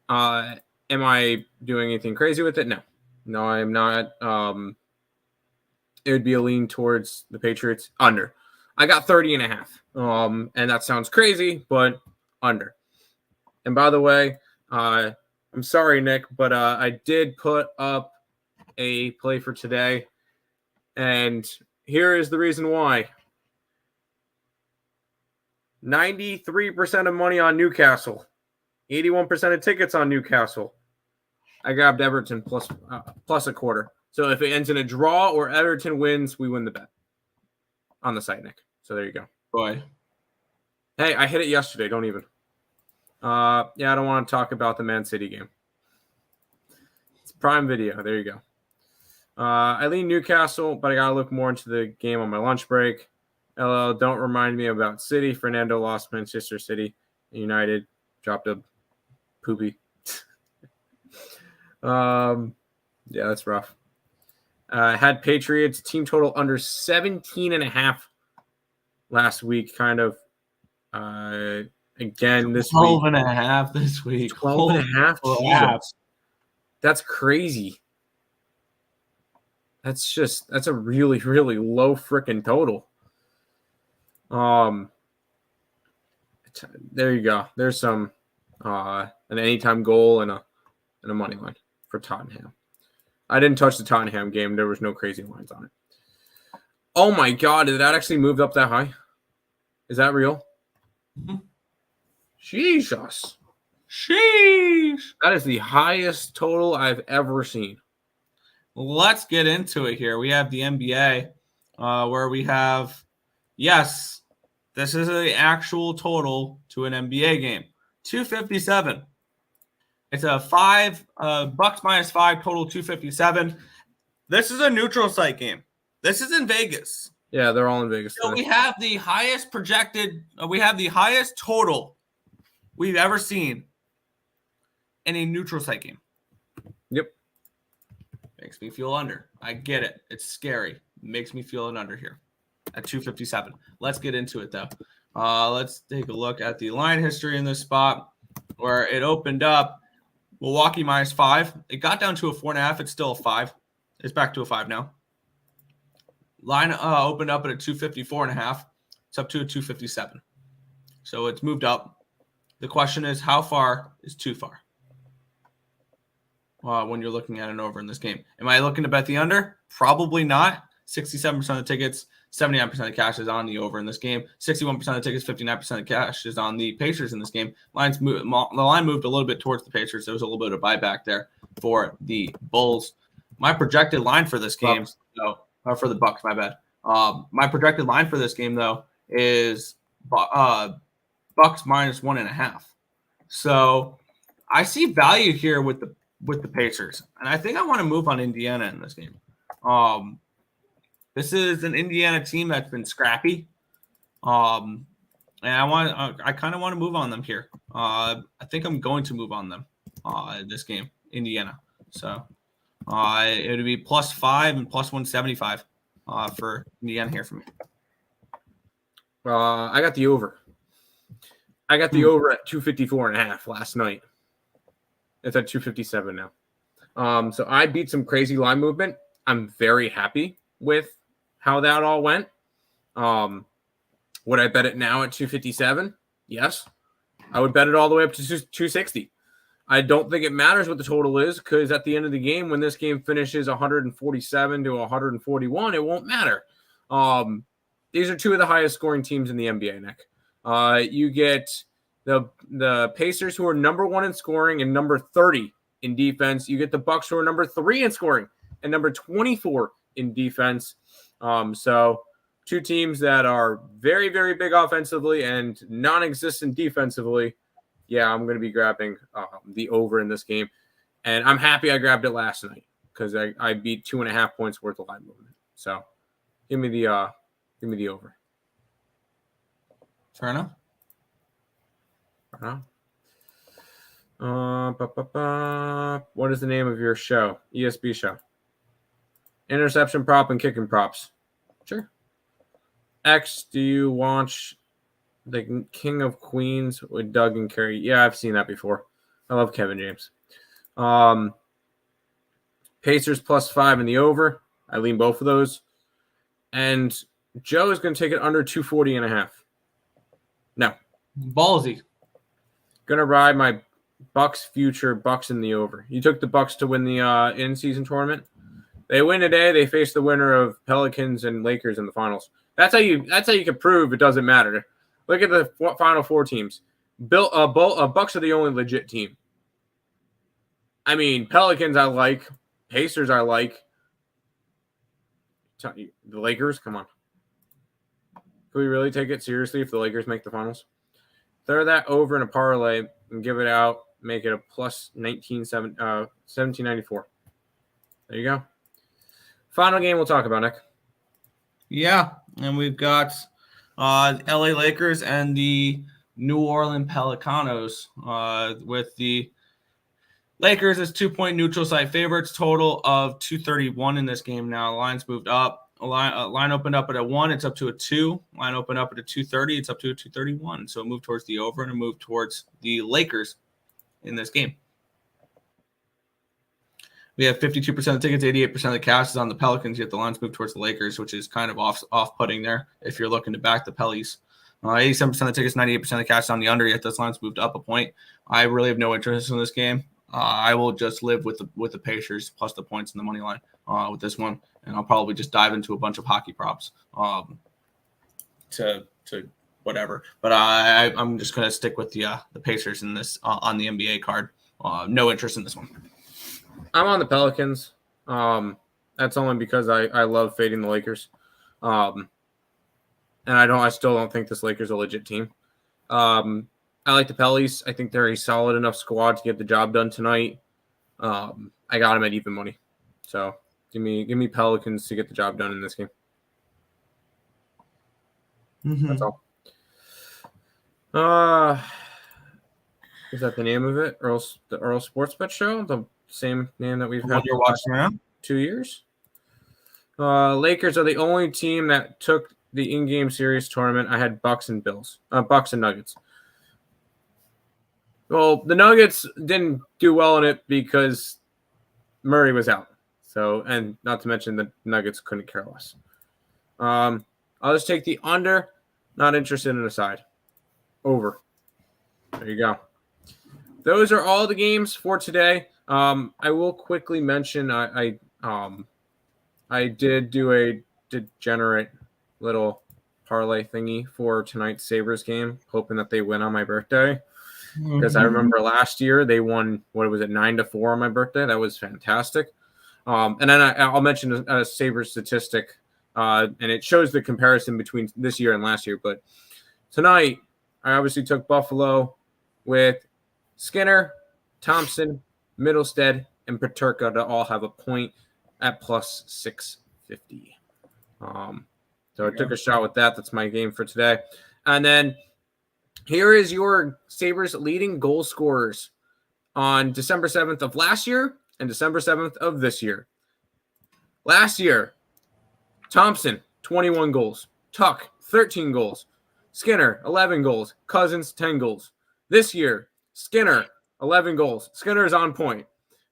Am I doing anything crazy with it? No, I'm not. It would be a lean towards the Patriots under. I got 30.5. And that sounds crazy, but under. And by the way, I'm sorry, Nick, but I did put up a play for today. And here is the reason why. 93% of money on Newcastle. 81% of tickets on Newcastle. I grabbed Everton plus a quarter. So if it ends in a draw or Everton wins, we win the bet on the site, Nick. So there you go. Boy. Hey, I hit it yesterday. Don't even. I don't want to talk about the Man City game. It's Prime Video. There you go. I lean Newcastle, but I got to look more into the game on my lunch break. LL, don't remind me about City. Fernando lost Manchester City. United dropped a poopy. Yeah, that's rough. Had Patriots team total under 17.5 last week. Kind of again this 12 week. 12.5 this week. 12.5? That's crazy. That's a really, really low freaking total. There you go. There's some an anytime goal and a money line for Tottenham. I didn't touch the Tottenham game. There was no crazy lines on it. Oh my God, did that actually move up that high? Is that real? Mm-hmm. Jesus. Sheesh. That is the highest total I've ever seen. Let's get into it here. We have the NBA where we have, yes, this is the actual total to an NBA game. 257. It's a Bucks -5 total 257. This is a neutral site game. This is in Vegas. Yeah, they're all in Vegas. So we have the highest projected, we have the highest total we've ever seen in a neutral site game. Yep. Makes me feel under. I get it. It's scary. Makes me feel an under here at 257. Let's get into it, though. Let's take a look at the line history in this spot where it opened up. Milwaukee -5. It got down to a 4.5. It's still a 5. It's back to a 5 now. Line opened up at a 254.5. It's up to a 257. So it's moved up. The question is, how far is too far? When you're looking at an over in this game. Am I looking to bet the under? Probably not. 67% of the tickets, 79% of the cash is on the over in this game. 61% of the tickets, 59% of the cash is on the Pacers in this game. The line moved a little bit towards the Pacers. There was a little bit of buyback there for the Bulls. My projected line for this game, for the Bucks, my bad. My projected line for this game, though, is Bucks -1.5. So I see value here with the Pacers, and I think I want to move on Indiana in this game. This is an Indiana team that's been scrappy, and I kind of want to move on them here. I think I'm going to move on them this game, Indiana. So it would be +5 and +175 for Indiana here for me. I got the over. I got the over at 254.5 last night. It's at 257 now. So I beat some crazy line movement. I'm very happy with how that all went. Would I bet it now at 257? Yes. I would bet it all the way up to 260. I don't think it matters what the total is, because at the end of the game, when this game finishes 147 to 141, it won't matter. These are two of the highest scoring teams in the NBA, Nick. You get the Pacers, who are number 1 in scoring and number 30 in defense. You get the Bucks, who are number 3 in scoring and number 24 in defense. So two teams that are very, very big offensively and non-existent defensively. Yeah, I'm going to be grabbing the over in this game. And I'm happy I grabbed it last night because I beat 2.5 points worth of line movement. So give me the over. Fair enough. What is the name of your show? ESB show. Interception prop and kicking props. Sure. X, do you watch the King of Queens with Doug and Carrie? Yeah, I've seen that before. I love Kevin James. Pacers +5 in the over. I lean both of those. And Joe is going to take it under 240.5. No. Ballsy. Going to ride my Bucks future, Bucks in the over. You took the Bucks to win the in-season tournament. They win today. They face the winner of Pelicans and Lakers in the finals. That's how you can prove it doesn't matter. Look at the final 4 teams. Bucks are the only legit team. I mean, Pelicans I like. Pacers I like. The Lakers, come on. Can we really take it seriously if the Lakers make the finals? Throw that over in a parlay and give it out. Make it a plus 1794. There you go. Final game we'll talk about, Nick. Yeah, and we've got LA Lakers and the New Orleans Pelicanos with the Lakers as 2-point neutral site favorites, total of 231 in this game now. The line's moved up. Line opened up at a 1. It's up to a 2. Line opened up at a 230. It's up to a 231. So it moved towards the over and it moved towards the Lakers in this game. We have 52% of the tickets, 88% of the cash is on the Pelicans, yet the lines move towards the Lakers, which is kind of off-putting there if you're looking to back the Pellies. 87% of the tickets, 98% of the cash is on the under, yet this line's moved up a point. I really have no interest in this game. I will just live with the Pacers plus the points in the money line with this one, and I'll probably just dive into a bunch of hockey props to whatever. But I'm just going to stick with the Pacers in this on the NBA card. No interest in this one. I'm on the Pelicans. That's only because I love fading the Lakers. And I still don't think this Lakers a legit team. I like the Parleys. I think they're a solid enough squad to get the job done tonight. I got them at even money. So give me Pelicans to get the job done in this game. Mm-hmm. That's all. Is that the name of it? The Earle Sports Bet Show? The same name that we've had you're watching around 2 years. Lakers are the only team that took the in-game series tournament. I had Bucks and Nuggets. Well, the Nuggets didn't do well in it because Murray was out. So, and not to mention the Nuggets couldn't care less. I'll just take the under. Not interested in a side. Over. There you go. Those are all the games for today. I will quickly mention I did do a degenerate little parlay thingy for tonight's Sabres game, hoping that they win on my birthday. Because I remember last year they won, 9-4 on my birthday. That was fantastic. And then I'll mention a Sabres statistic, and it shows the comparison between this year and last year. But tonight, I obviously took Buffalo with Skinner, Thompson, Middlestead, and Peterka to all have a point at plus 650. So I took a shot with that. That's my game for today. And then here is your Sabres leading goal scorers on December 7th of last year and December 7th of this year. Last year, Thompson, 21 goals. Tuck, 13 goals. Skinner, 11 goals. Cousins, 10 goals. This year, Skinner, 11 goals. Skinner is on point.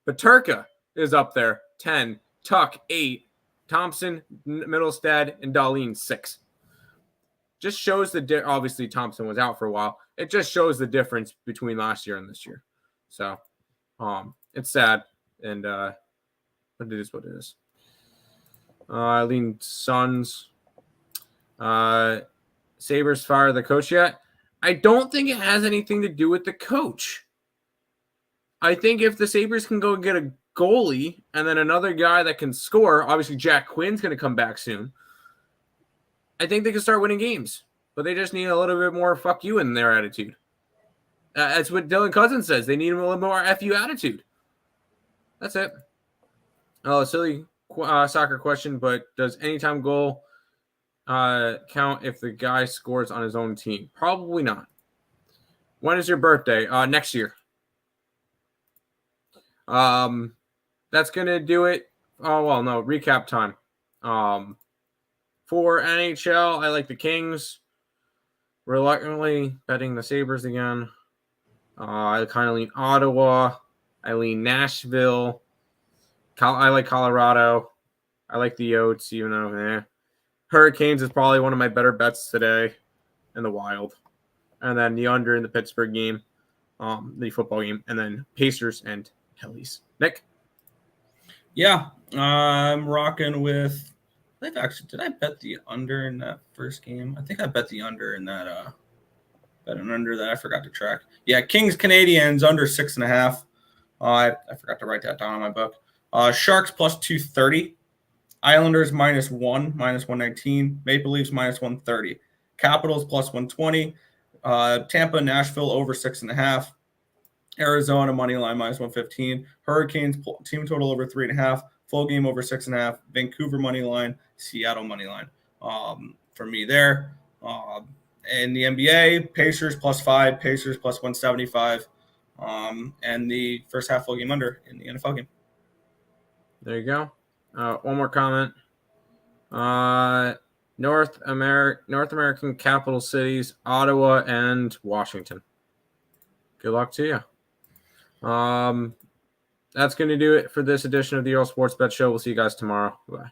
Peterka is up there, 10. Tuck, 8. Thompson, Middlestead, and Dahlin, 6. Just shows obviously Thompson was out for a while. It just shows the difference between last year and this year. So, it's sad. And but it is what it is. I lean Suns. Sabres fire the coach yet? I don't think it has anything to do with the coach. I think if the Sabres can go get a goalie and then another guy that can score, obviously Jack Quinn's going to come back soon. I think they can start winning games, but they just need a little bit more fuck you in their attitude. That's what Dylan Cousins says. They need a little more F you attitude. That's it. Oh, silly soccer question, but does anytime goal count if the guy scores on his own team? Probably not. When is your birthday? Next year. That's going to do it. Oh, well, no, recap time. For NHL, I like the Kings. Reluctantly betting the Sabres again. I kind of lean Ottawa. I lean Nashville. I like Colorado. I like the Yotes, even though Hurricanes is probably one of my better bets today in the Wild. And then the under in the Pittsburgh game, the football game, and then Pacers and Pellies. Nick? Yeah, I'm rocking with. Did I bet the under in that first game? I think I bet the under in that. Bet an under that I forgot to track. Yeah, Kings Canadians under 6.5. I forgot to write that down on my book. Sharks plus 230. Islanders -1, -119. Maple Leafs -130. Capitals plus 120. Tampa, Nashville over 6.5. Arizona money line -115. Hurricanes team total over 3.5. Full game over 6.5. Vancouver money line. Seattle money line. For me there. In the NBA, Pacers +5. Pacers +175. And the first half full game under in the NFL game. There you go. One more comment. North American capital cities, Ottawa and Washington. Good luck to you. that's going to do it for this edition of the Earle Sports Bet Show. We'll see you guys tomorrow. Bye.